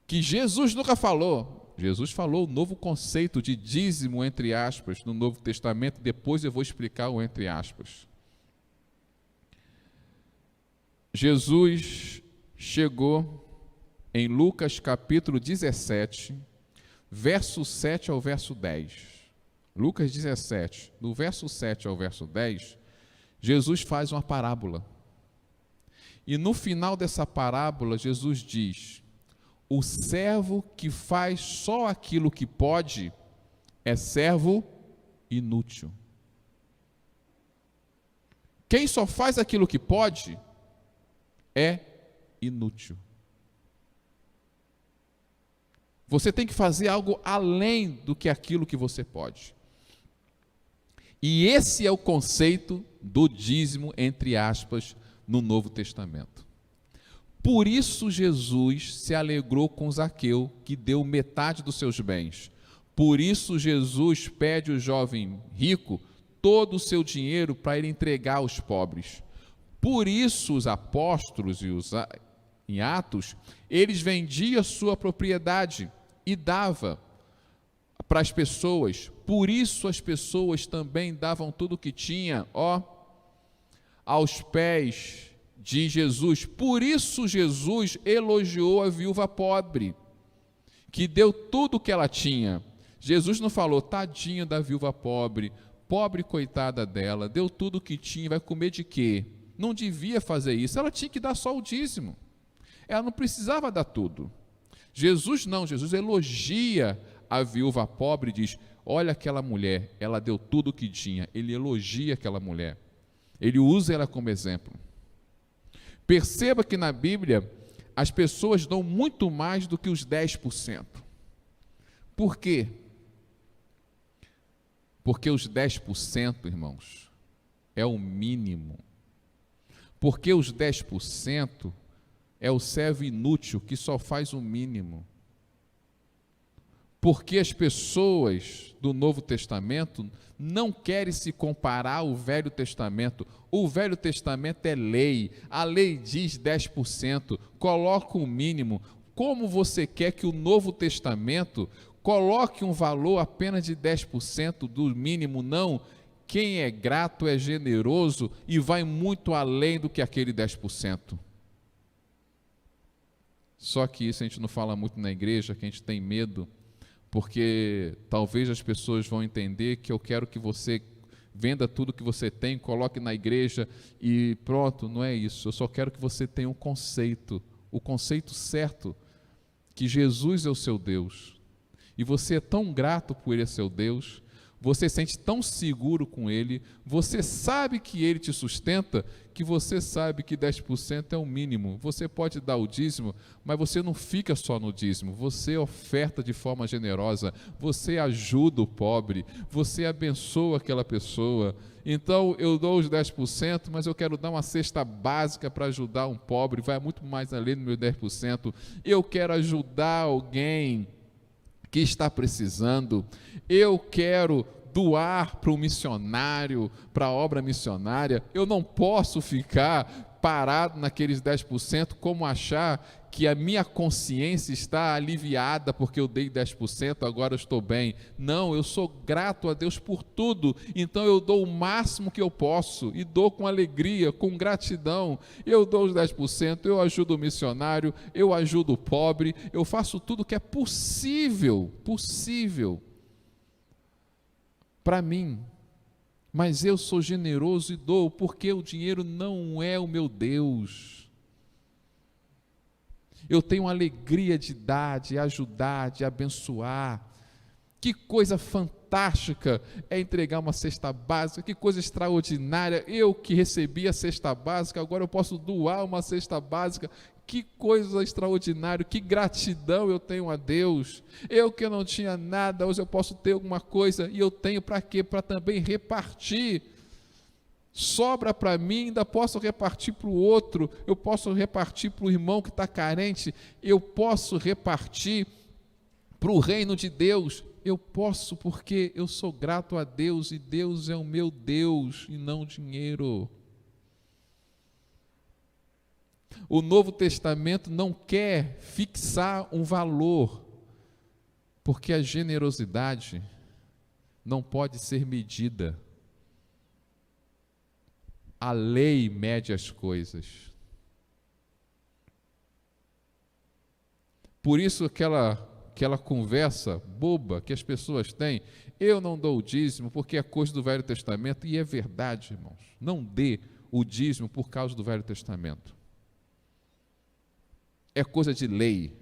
Que Jesus nunca falou. Jesus falou o novo conceito de dízimo entre aspas no Novo Testamento, depois eu vou explicar o entre aspas. Jesus chegou em Lucas capítulo 17, verso 7 ao verso 10. Lucas 17, do verso 7 ao verso 10, Jesus faz uma parábola. E no final dessa parábola, Jesus diz: o servo que faz só aquilo que pode é servo inútil. Quem só faz aquilo que pode é inútil. Você tem que fazer algo além do que aquilo que você pode. E esse é o conceito do dízimo, entre aspas, no Novo Testamento. Por isso Jesus se alegrou com Zaqueu, que deu metade dos seus bens. Por isso Jesus pede ao jovem rico todo o seu dinheiro para ele entregar aos pobres. Por isso os apóstolos em Atos, eles vendiam sua propriedade e dava para as pessoas. Por isso as pessoas também davam tudo o que tinha, aos pés de Jesus. Por isso Jesus elogiou a viúva pobre, que deu tudo o que ela tinha. Jesus não falou, tadinha da viúva pobre, pobre coitada dela, deu tudo o que tinha, vai comer de quê? Não devia fazer isso, ela tinha que dar só o dízimo. Ela não precisava dar tudo. Jesus não, Jesus elogia a viúva pobre e diz: olha aquela mulher, ela deu tudo o que tinha. Ele elogia aquela mulher, ele usa ela como exemplo. Perceba que na Bíblia as pessoas dão muito mais do que os 10%. Por quê? Porque os 10%, irmãos, é o mínimo. Porque os 10% é o servo inútil que só faz o mínimo. Porque as pessoas do Novo Testamento não querem se comparar ao Velho Testamento. O Velho Testamento é lei, a lei diz 10%, coloca o mínimo. Como você quer que o Novo Testamento coloque um valor apenas de 10% do mínimo? Não. Quem é grato é generoso e vai muito além do que aquele 10%. Só que isso a gente não fala muito na igreja, que a gente tem medo, porque talvez as pessoas vão entender que eu quero que você venda tudo que você tem, coloque na igreja e pronto. Não é isso. Eu só quero que você tenha o conceito certo, que Jesus é o seu Deus, e você é tão grato por Ele ser seu Deus, você se sente tão seguro com Ele, você sabe que Ele te sustenta, que você sabe que 10% é o mínimo. Você pode dar o dízimo, mas você não fica só no dízimo, você oferta de forma generosa, você ajuda o pobre, você abençoa aquela pessoa. Então eu dou os 10%, mas eu quero dar uma cesta básica para ajudar um pobre, vai muito mais além do meu 10%. Eu quero ajudar alguém que está precisando, eu quero doar para o missionário, para a obra missionária. Eu não posso ficar parado naqueles 10%, como achar que a minha consciência está aliviada porque eu dei 10%, agora eu estou bem. Não, eu sou grato a Deus por tudo, então eu dou o máximo que eu posso, e dou com alegria, com gratidão. Eu dou os 10%, eu ajudo o missionário, eu ajudo o pobre, eu faço tudo que é possível para mim, mas eu sou generoso e dou, porque o dinheiro não é o meu Deus. Eu tenho alegria de dar, de ajudar, de abençoar. Que coisa fantástica é entregar uma cesta básica, que coisa extraordinária. Eu que recebi a cesta básica, agora eu posso doar uma cesta básica. Que coisa extraordinária, que gratidão eu tenho a Deus. Eu que não tinha nada, hoje eu posso ter alguma coisa, e eu tenho para quê? Para também repartir. Sobra para mim, ainda posso repartir para o outro, eu posso repartir para o irmão que está carente, eu posso repartir para o reino de Deus. Eu posso, porque eu sou grato a Deus, e Deus é o meu Deus e não dinheiro. O Novo Testamento não quer fixar um valor, porque a generosidade não pode ser medida. A lei mede as coisas. Por isso aquela conversa boba que as pessoas têm: eu não dou o dízimo porque é coisa do Velho Testamento. E é verdade, irmãos, não dê o dízimo por causa do Velho Testamento. É coisa de lei.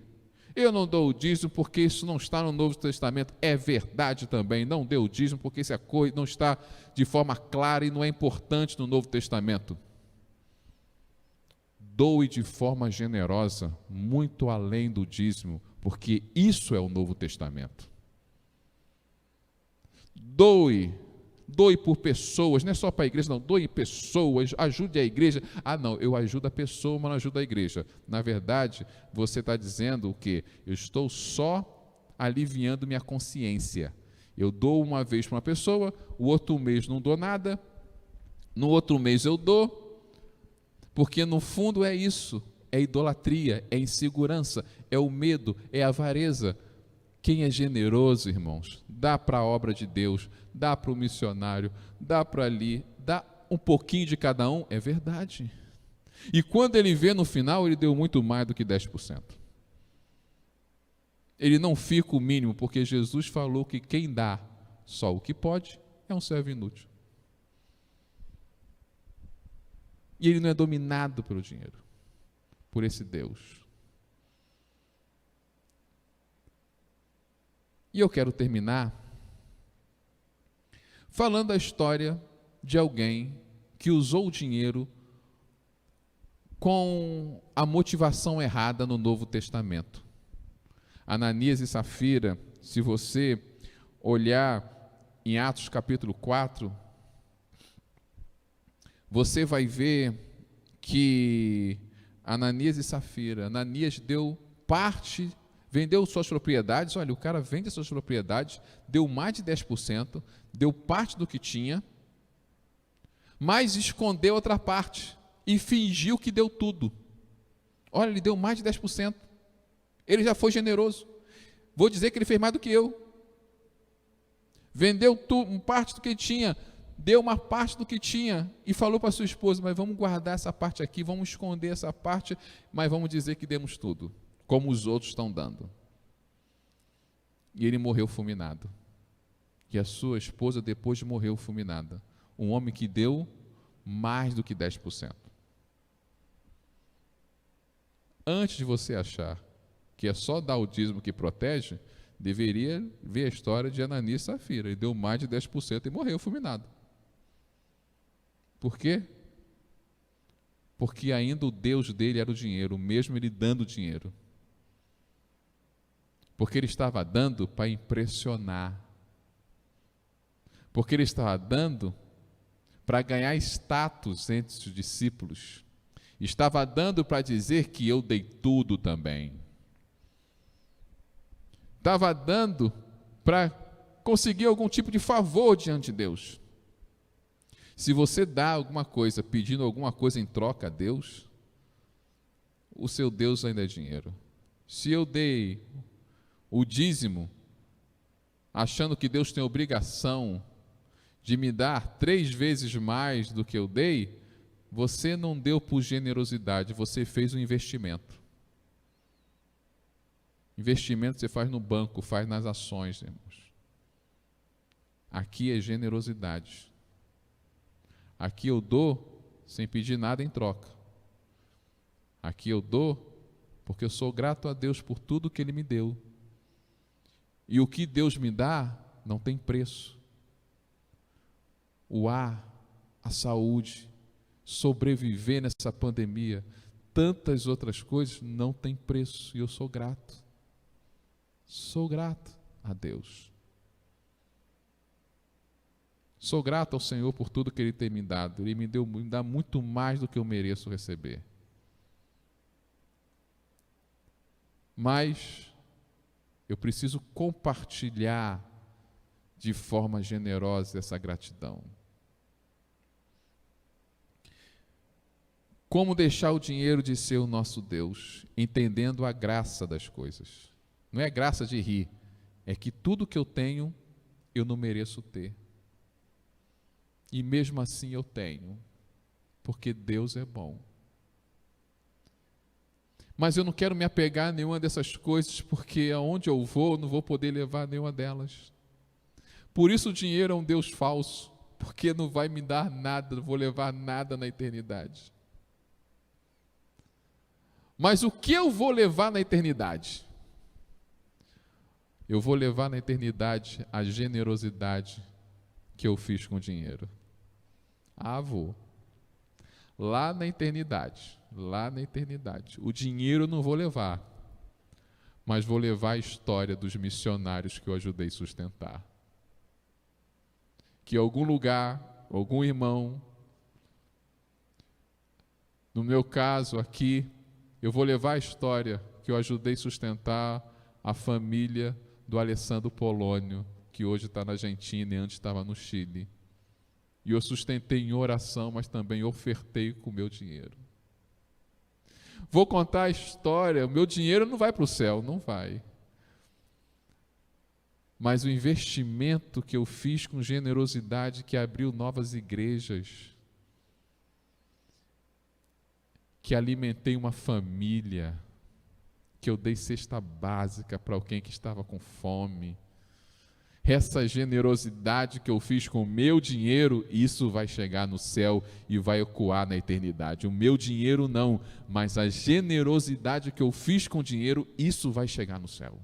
Eu não dou o dízimo porque isso não está no Novo Testamento. É verdade também, não dê o dízimo porque essa coisa não está de forma clara e não é importante no Novo Testamento. Doe de forma generosa, muito além do dízimo, porque isso é o Novo Testamento. Doe por pessoas, não é só para a igreja, não, doe pessoas, ajude a igreja. Ah, não, eu ajudo a pessoa, mas não ajudo a igreja. Na verdade, você está dizendo o quê? Eu estou só aliviando minha consciência. Eu dou uma vez para uma pessoa, o outro mês não dou nada, no outro mês eu dou, porque no fundo é isso, é idolatria, é insegurança, é o medo, é a avareza. Quem é generoso, irmãos, dá para a obra de Deus, dá para o missionário, dá para ali, dá um pouquinho de cada um, é verdade. E quando ele vê no final, ele deu muito mais do que 10%. Ele não fica o mínimo, porque Jesus falou que quem dá só o que pode é um servo inútil. E ele não é dominado pelo dinheiro, por esse Deus. E eu quero terminar falando a história de alguém que usou o dinheiro com a motivação errada no Novo Testamento. Ananias e Safira, se você olhar em Atos capítulo 4, você vai ver que Ananias e Safira, Ananias vendeu suas propriedades. Olha, o cara vende suas propriedades, deu mais de 10%, deu parte do que tinha, mas escondeu outra parte e fingiu que deu tudo. Olha, ele deu mais de 10%. Ele já foi generoso. Vou dizer que ele fez mais do que eu. Vendeu uma parte do que tinha, deu uma parte do que tinha e falou para sua esposa: mas vamos guardar essa parte aqui, vamos esconder essa parte, mas vamos dizer que demos tudo, como os outros estão dando. E ele morreu fulminado. E a sua esposa depois morreu fulminada. Um homem que deu mais do que 10%. Antes de você achar que é só dar o dízimo que protege, deveria ver a história de Ananias e Safira. Ele deu mais de 10% e morreu fulminado. Por quê? Porque ainda o Deus dele era o dinheiro, mesmo ele dando dinheiro. Porque ele estava dando para impressionar. Porque ele estava dando para ganhar status entre os discípulos. Estava dando para dizer que eu dei tudo também. Estava dando para conseguir algum tipo de favor diante de Deus. Se você dá alguma coisa, pedindo alguma coisa em troca a Deus, o seu Deus ainda é dinheiro. Se eu dei o dízimo, achando que Deus tem obrigação de me dar 3 vezes mais do que eu dei, você não deu por generosidade, você fez um investimento. Investimento você faz no banco, faz nas ações, irmãos. Aqui é generosidade. Aqui eu dou sem pedir nada em troca. Aqui eu dou porque eu sou grato a Deus por tudo que Ele me deu. E o que Deus me dá não tem preço. O ar, a saúde, sobreviver nessa pandemia, tantas outras coisas não tem preço. E eu sou grato. Sou grato a Deus. Sou grato ao Senhor por tudo que Ele tem me dado. Ele me dá muito mais do que eu mereço receber. Mas eu preciso compartilhar de forma generosa essa gratidão. Como deixar o dinheiro de ser o nosso Deus, entendendo a graça das coisas. Não é graça de rir, é que tudo que eu tenho, eu não mereço ter. E mesmo assim eu tenho, porque Deus é bom. Mas eu não quero me apegar a nenhuma dessas coisas, porque aonde eu vou, não vou poder levar nenhuma delas. Por isso o dinheiro é um Deus falso, porque não vai me dar nada, não vou levar nada na eternidade. Mas o que eu vou levar na eternidade? Eu vou levar na eternidade a generosidade que eu fiz com o dinheiro. Vou. Lá na eternidade. O dinheiro eu não vou levar, mas vou levar a história dos missionários que eu ajudei a sustentar. Que algum lugar, algum irmão, no meu caso aqui, eu vou levar a história que eu ajudei a sustentar a família do Alessandro Polônio, que hoje está na Argentina e antes estava no Chile. E eu sustentei em oração, mas também ofertei com o meu dinheiro. Vou contar a história, o meu dinheiro não vai para o céu, não vai. Mas o investimento que eu fiz com generosidade, que abriu novas igrejas, que alimentei uma família, que eu dei cesta básica para alguém que estava com fome. Essa generosidade que eu fiz com o meu dinheiro, isso vai chegar no céu e vai ecoar na eternidade. O meu dinheiro não, mas a generosidade que eu fiz com o dinheiro, isso vai chegar no céu.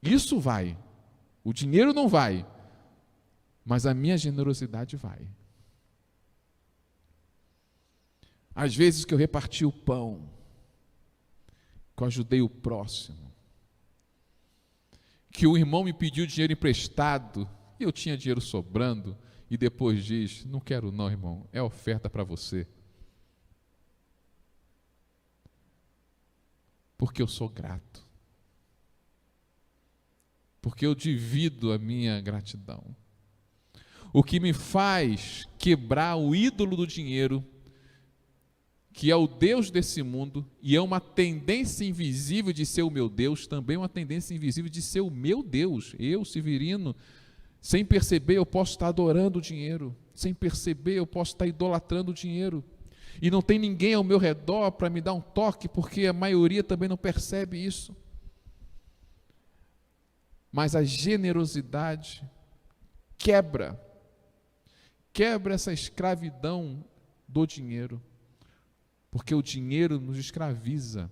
Isso vai. O dinheiro não vai, mas a minha generosidade vai. Às vezes que eu reparti o pão, que eu ajudei o próximo, que o irmão me pediu dinheiro emprestado e eu tinha dinheiro sobrando, e depois diz: não quero não, irmão, é oferta para você. Porque eu sou grato. Porque eu divido a minha gratidão. O que me faz quebrar o ídolo do dinheiro, que é o Deus desse mundo, e é uma tendência invisível de ser o meu Deus, também é uma tendência invisível de ser o meu Deus. Eu, Severino, sem perceber, eu posso estar adorando o dinheiro. Sem perceber, eu posso estar idolatrando o dinheiro. E não tem ninguém ao meu redor para me dar um toque, porque a maioria também não percebe isso. Mas a generosidade quebra essa escravidão do dinheiro, porque o dinheiro nos escraviza,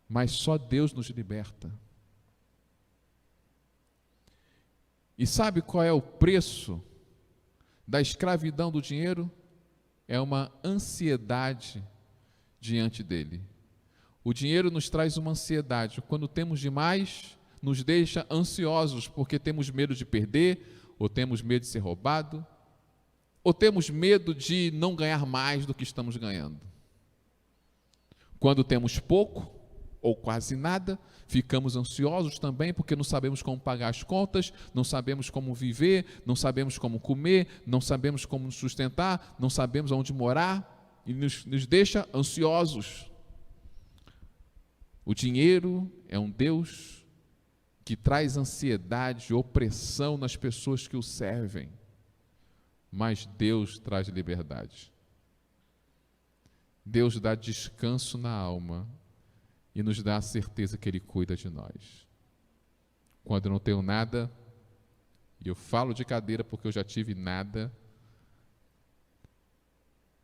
mas só Deus nos liberta. E sabe qual é o preço da escravidão do dinheiro? É uma ansiedade diante dele. O dinheiro nos traz uma ansiedade. Quando temos demais, nos deixa ansiosos, porque temos medo de perder, ou temos medo de ser roubado, ou temos medo de não ganhar mais do que estamos ganhando. Quando temos pouco, ou quase nada, ficamos ansiosos também, porque não sabemos como pagar as contas, não sabemos como viver, não sabemos como comer, não sabemos como nos sustentar, não sabemos onde morar, e nos deixa ansiosos. O dinheiro é um Deus que traz ansiedade e opressão nas pessoas que o servem, mas Deus traz liberdade. Deus dá descanso na alma e nos dá a certeza que Ele cuida de nós. Quando eu não tenho nada, e eu falo de cadeira porque eu já tive nada,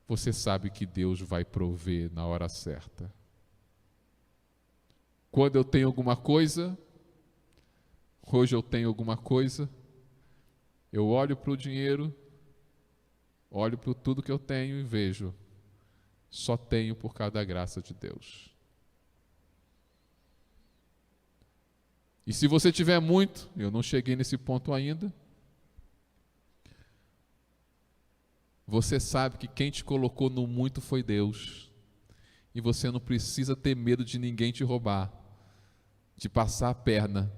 você sabe que Deus vai prover na hora certa. Quando eu tenho alguma coisa, hoje eu tenho alguma coisa, eu olho para o dinheiro, olho para tudo que eu tenho e vejo, só tenho por causa da graça de Deus. E se você tiver muito, eu não cheguei nesse ponto ainda, você sabe que quem te colocou no muito foi Deus. E você não precisa ter medo de ninguém te roubar, de passar a perna,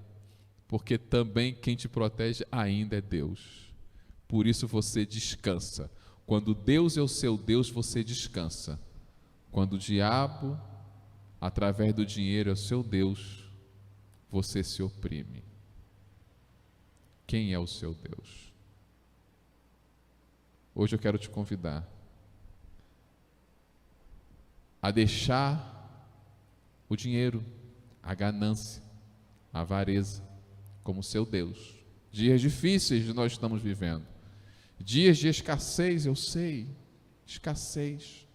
porque também quem te protege ainda é Deus. Por isso você descansa. Quando Deus é o seu Deus, você descansa. Quando o diabo, através do dinheiro, é o seu Deus, você se oprime. Quem é o seu Deus? Hoje eu quero te convidar a deixar o dinheiro, a ganância, a avareza como seu Deus. Dias difíceis nós estamos vivendo. Dias de escassez, eu sei, escassez.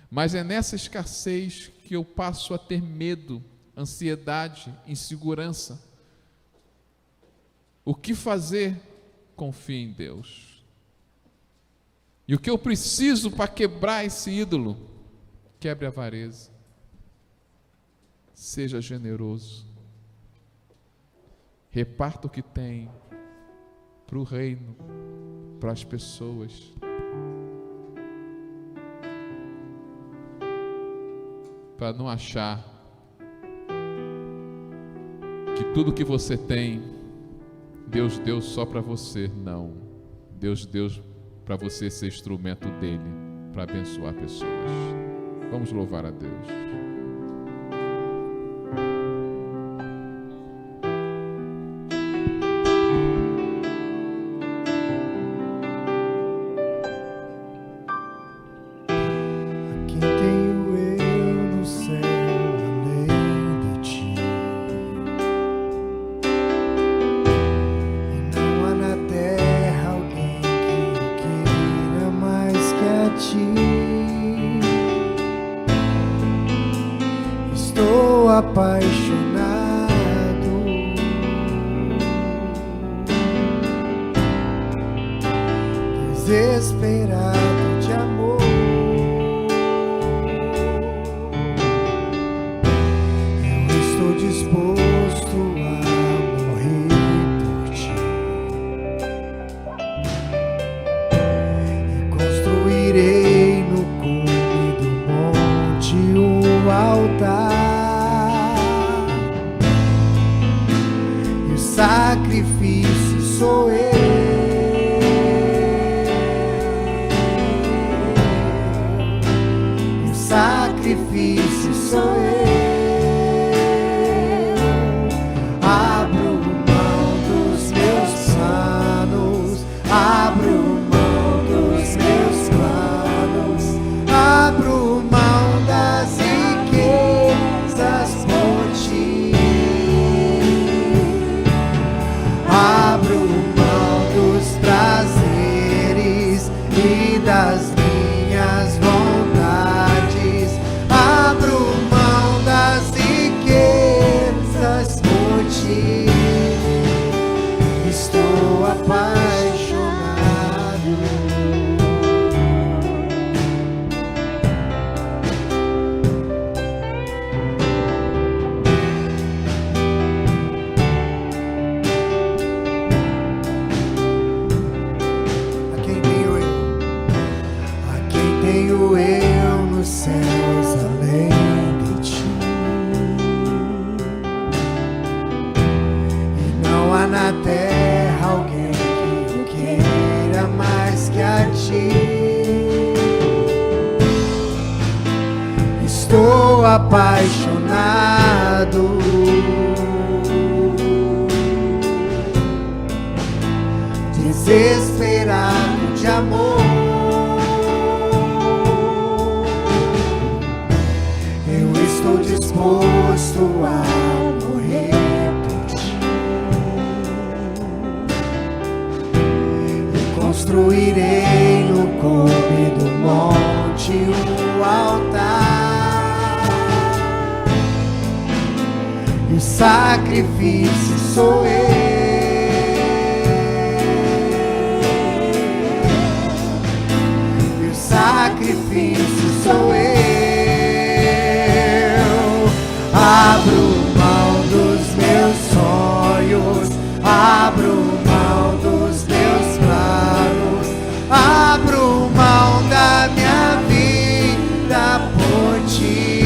Mas é nessa escassez que eu passo a ter medo, ansiedade, insegurança. O que fazer? Confie em Deus. E o que eu preciso para quebrar esse ídolo? Quebre a avareza. Seja generoso. Reparta o que tem para o reino, para as pessoas. Para não achar que tudo que você tem, Deus deu só para você. Não. Deus deu para você ser instrumento dele, para abençoar pessoas. Vamos louvar a Deus. desesperado de amor. Eu estou disposto a morrer por ti e construirei no cume do monte um altar, e o sacrifício sou eu. Sacrifício sou eu. Abro mão dos meus planos, abro mão dos meus planos, abro mão das riquezas por ti, abro mão dos prazeres e das minhas vontades, abro mão das riquezas por ti. Estou apaixonado. A quem tenho eu? A quem tenho eu nos céus além de ti? E não há na terra alguém que eu queira mais que a ti. Estou apaixonado. Desesperado de amor. Eu estou disposto a morrer por ti e construirei no cume do monte um altar, e o sacrifício sou eu. Sacrifício sou eu. Abro mão dos meus sonhos, abro mão dos meus planos, abro mão da minha vida por ti,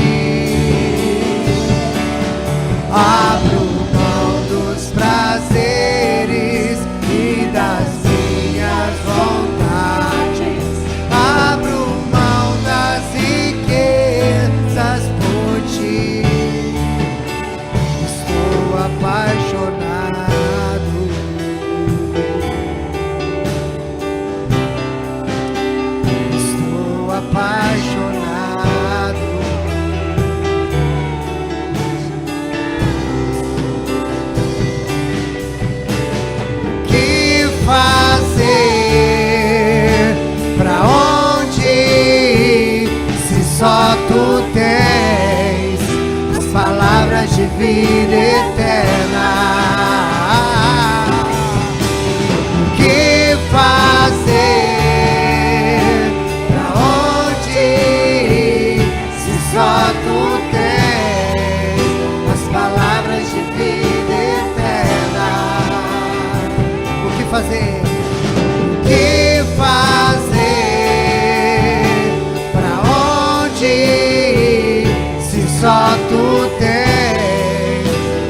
abro mão dos prazeres e das minhas vontades, abro mão das riquezas por ti. Estou apaixonado. Estou apaixonado. O que fazer? Pra onde ir? Se só tu tens as palavras de vida eterna. O que fazer? Pra onde ir? Se só tu tens as palavras de vida eterna. O que fazer? O que fazer? Pra onde ir? Se só tu tens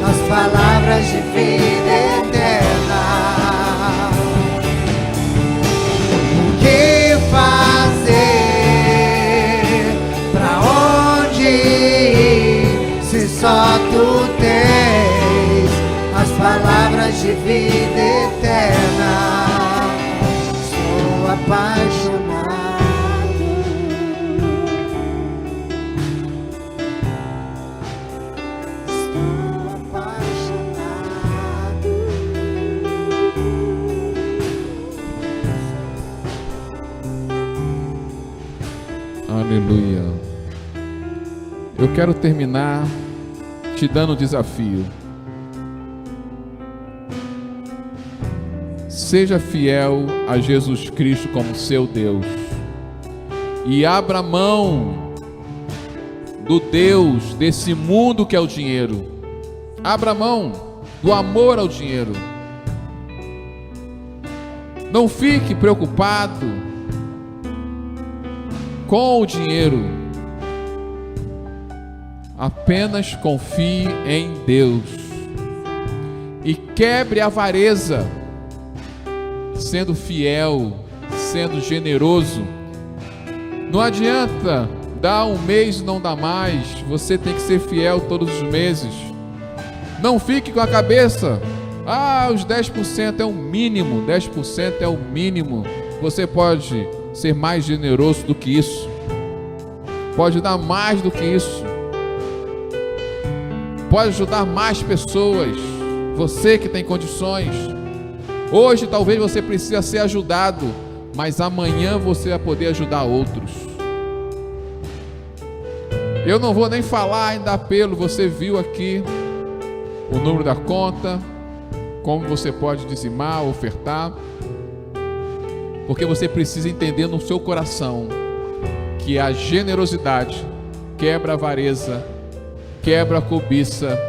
as palavras de vida eterna. O que fazer? Pra onde ir? Se só tu tens as palavras de vida eterna. Estou apaixonado. Estou apaixonado. Aleluia. Eu quero terminar te dando um desafio. seja fiel a Jesus Cristo como seu Deus. E abra mão do Deus desse mundo que é o dinheiro. Abra mão do amor ao dinheiro. Não fique preocupado com o dinheiro. Apenas confie em Deus. E quebre a avareza, sendo fiel, sendo generoso. Não adianta dar um mês e não dar mais. Você tem que ser fiel todos os meses. Não fique com a cabeça: os 10% é o mínimo, 10% é o mínimo. Você pode ser mais generoso do que isso. Pode dar mais do que isso. Pode ajudar mais pessoas. Você que tem condições. Hoje talvez você precise ser ajudado, mas amanhã você vai poder ajudar outros. Eu não vou nem falar ainda apelo. Você viu aqui o número da conta, como você pode dizimar, ofertar, porque você precisa entender no seu coração que a generosidade quebra a avareza, quebra a cobiça,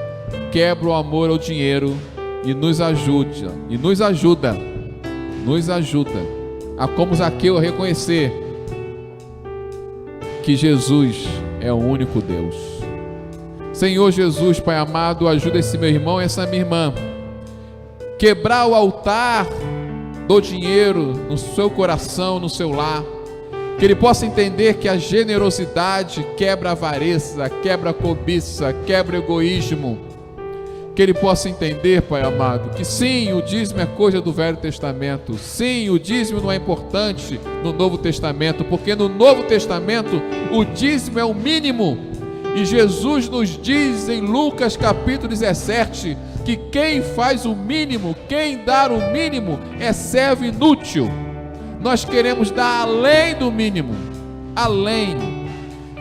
quebra o amor ao dinheiro e nos ajuda a, como Zaqueu, reconhecer que Jesus é o único Deus. Senhor Jesus, Pai amado, ajuda esse meu irmão e essa minha irmã quebrar o altar do dinheiro no seu coração, no seu lar, que ele possa entender que a generosidade quebra a avareza, quebra a cobiça, quebra o egoísmo. Que ele possa entender, Pai amado, que sim, o dízimo é coisa do Velho Testamento. Sim, o dízimo não é importante no Novo Testamento, porque no Novo Testamento o dízimo é o mínimo. E Jesus nos diz em Lucas capítulo 17 que quem faz o mínimo, quem dá o mínimo é servo inútil. Nós queremos dar além do mínimo, além.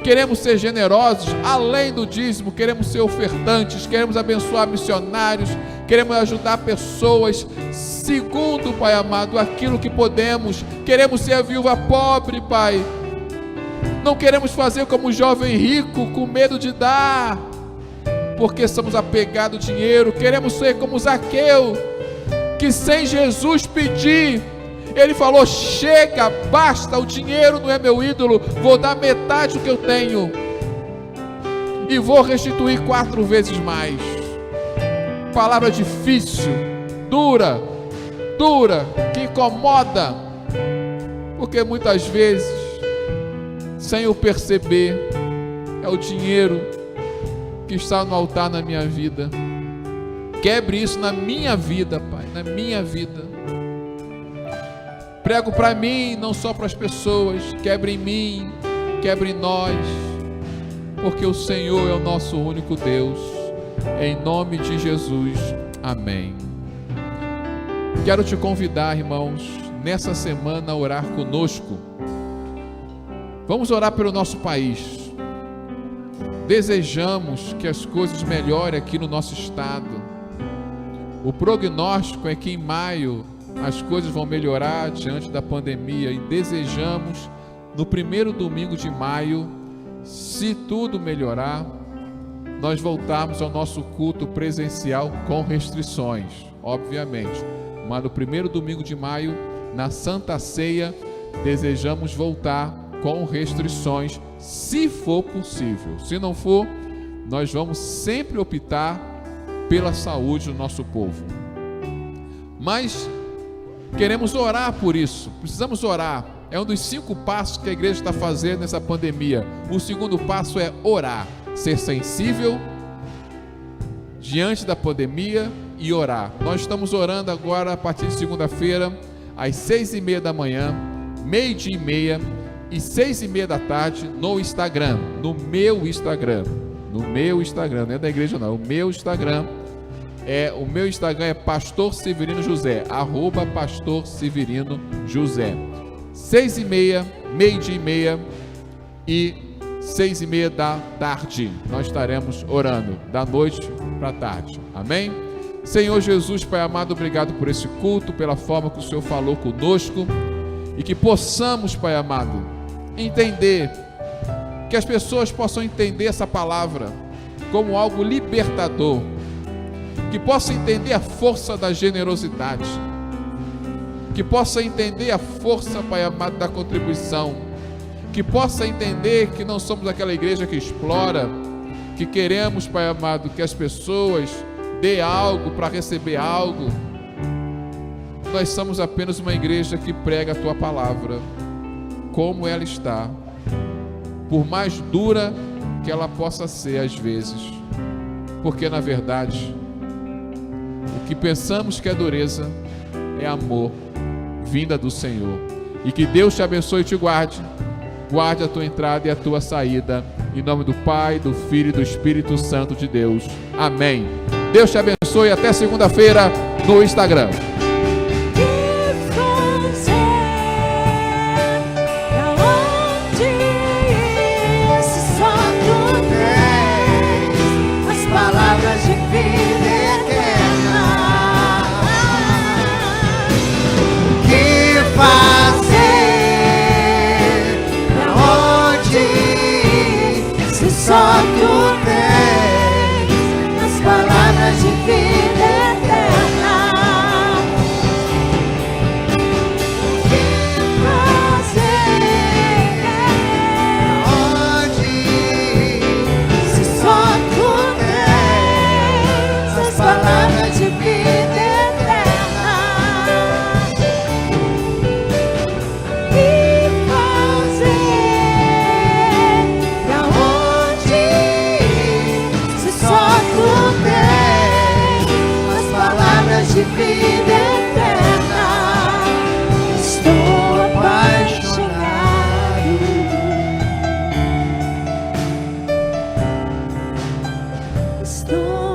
Queremos ser generosos, além do dízimo. Queremos ser ofertantes, queremos abençoar missionários, queremos ajudar pessoas, segundo, Pai amado, aquilo que podemos. Queremos ser a viúva pobre, Pai. Não queremos fazer como o jovem rico, com medo de dar, porque somos apegados ao dinheiro. Queremos ser como Zaqueu, que sem Jesus pedir, ele falou: chega, basta, o dinheiro não é meu ídolo, vou dar metade do que eu tenho e vou restituir 4 vezes mais. Palavra difícil, dura, que incomoda, porque muitas vezes, sem eu perceber, é o dinheiro que está no altar na minha vida. Quebre isso na minha vida, Pai, na minha vida. Prego para mim, não só para as pessoas. Quebre em mim, quebre em nós, porque o Senhor é o nosso único Deus. Em nome de Jesus, amém. Quero te convidar, irmãos, nessa semana a orar conosco. Vamos orar pelo nosso país. Desejamos que as coisas melhorem aqui no nosso estado. O prognóstico é que em maio as coisas vão melhorar diante da pandemia, e desejamos no primeiro domingo de maio, se tudo melhorar, nós voltarmos ao nosso culto presencial com restrições, obviamente, mas no primeiro domingo de maio, na Santa Ceia, desejamos voltar com restrições, se for possível. Se não for, nós vamos sempre optar pela saúde do nosso povo. Mas queremos orar por isso, precisamos orar. É um dos 5 passos que a igreja está fazendo nessa pandemia. O segundo passo é orar, ser sensível diante da pandemia e orar. Nós estamos orando agora a partir de segunda-feira, às 6h30 da manhã, 12h30 e 6h30 da tarde no Instagram, no meu Instagram, não é da igreja não, o meu Instagram. O meu Instagram é Pastor Severino José, @Pastor Severino José. 6h30, 12h30 e 6h30 da tarde. Nós estaremos orando, da noite para a tarde. Amém? Senhor Jesus, Pai amado, obrigado por esse culto, pela forma que o Senhor falou conosco, e que possamos, Pai amado, entender, que as pessoas possam entender essa palavra como algo libertador, que possam entender a força da generosidade, que possa entender a força, Pai amado, da contribuição, que possa entender que não somos aquela igreja que explora, que queremos, Pai amado, que as pessoas dê algo para receber algo. Nós somos apenas uma igreja que prega a Tua palavra, como ela está, por mais dura que ela possa ser às vezes, porque na verdade, o que pensamos que é dureza, é amor, vinda do Senhor. E que Deus te abençoe e te guarde a tua entrada e a tua saída, em nome do Pai, do Filho e do Espírito Santo de Deus. Amém. Deus te abençoe, até segunda-feira no Instagram. Só tu tens as palavras de vida eterna. Que fazer? Onde? Se só tu tens as palavras de vida eterna. Que fazer? De vida eterna, estou apaixonado, estou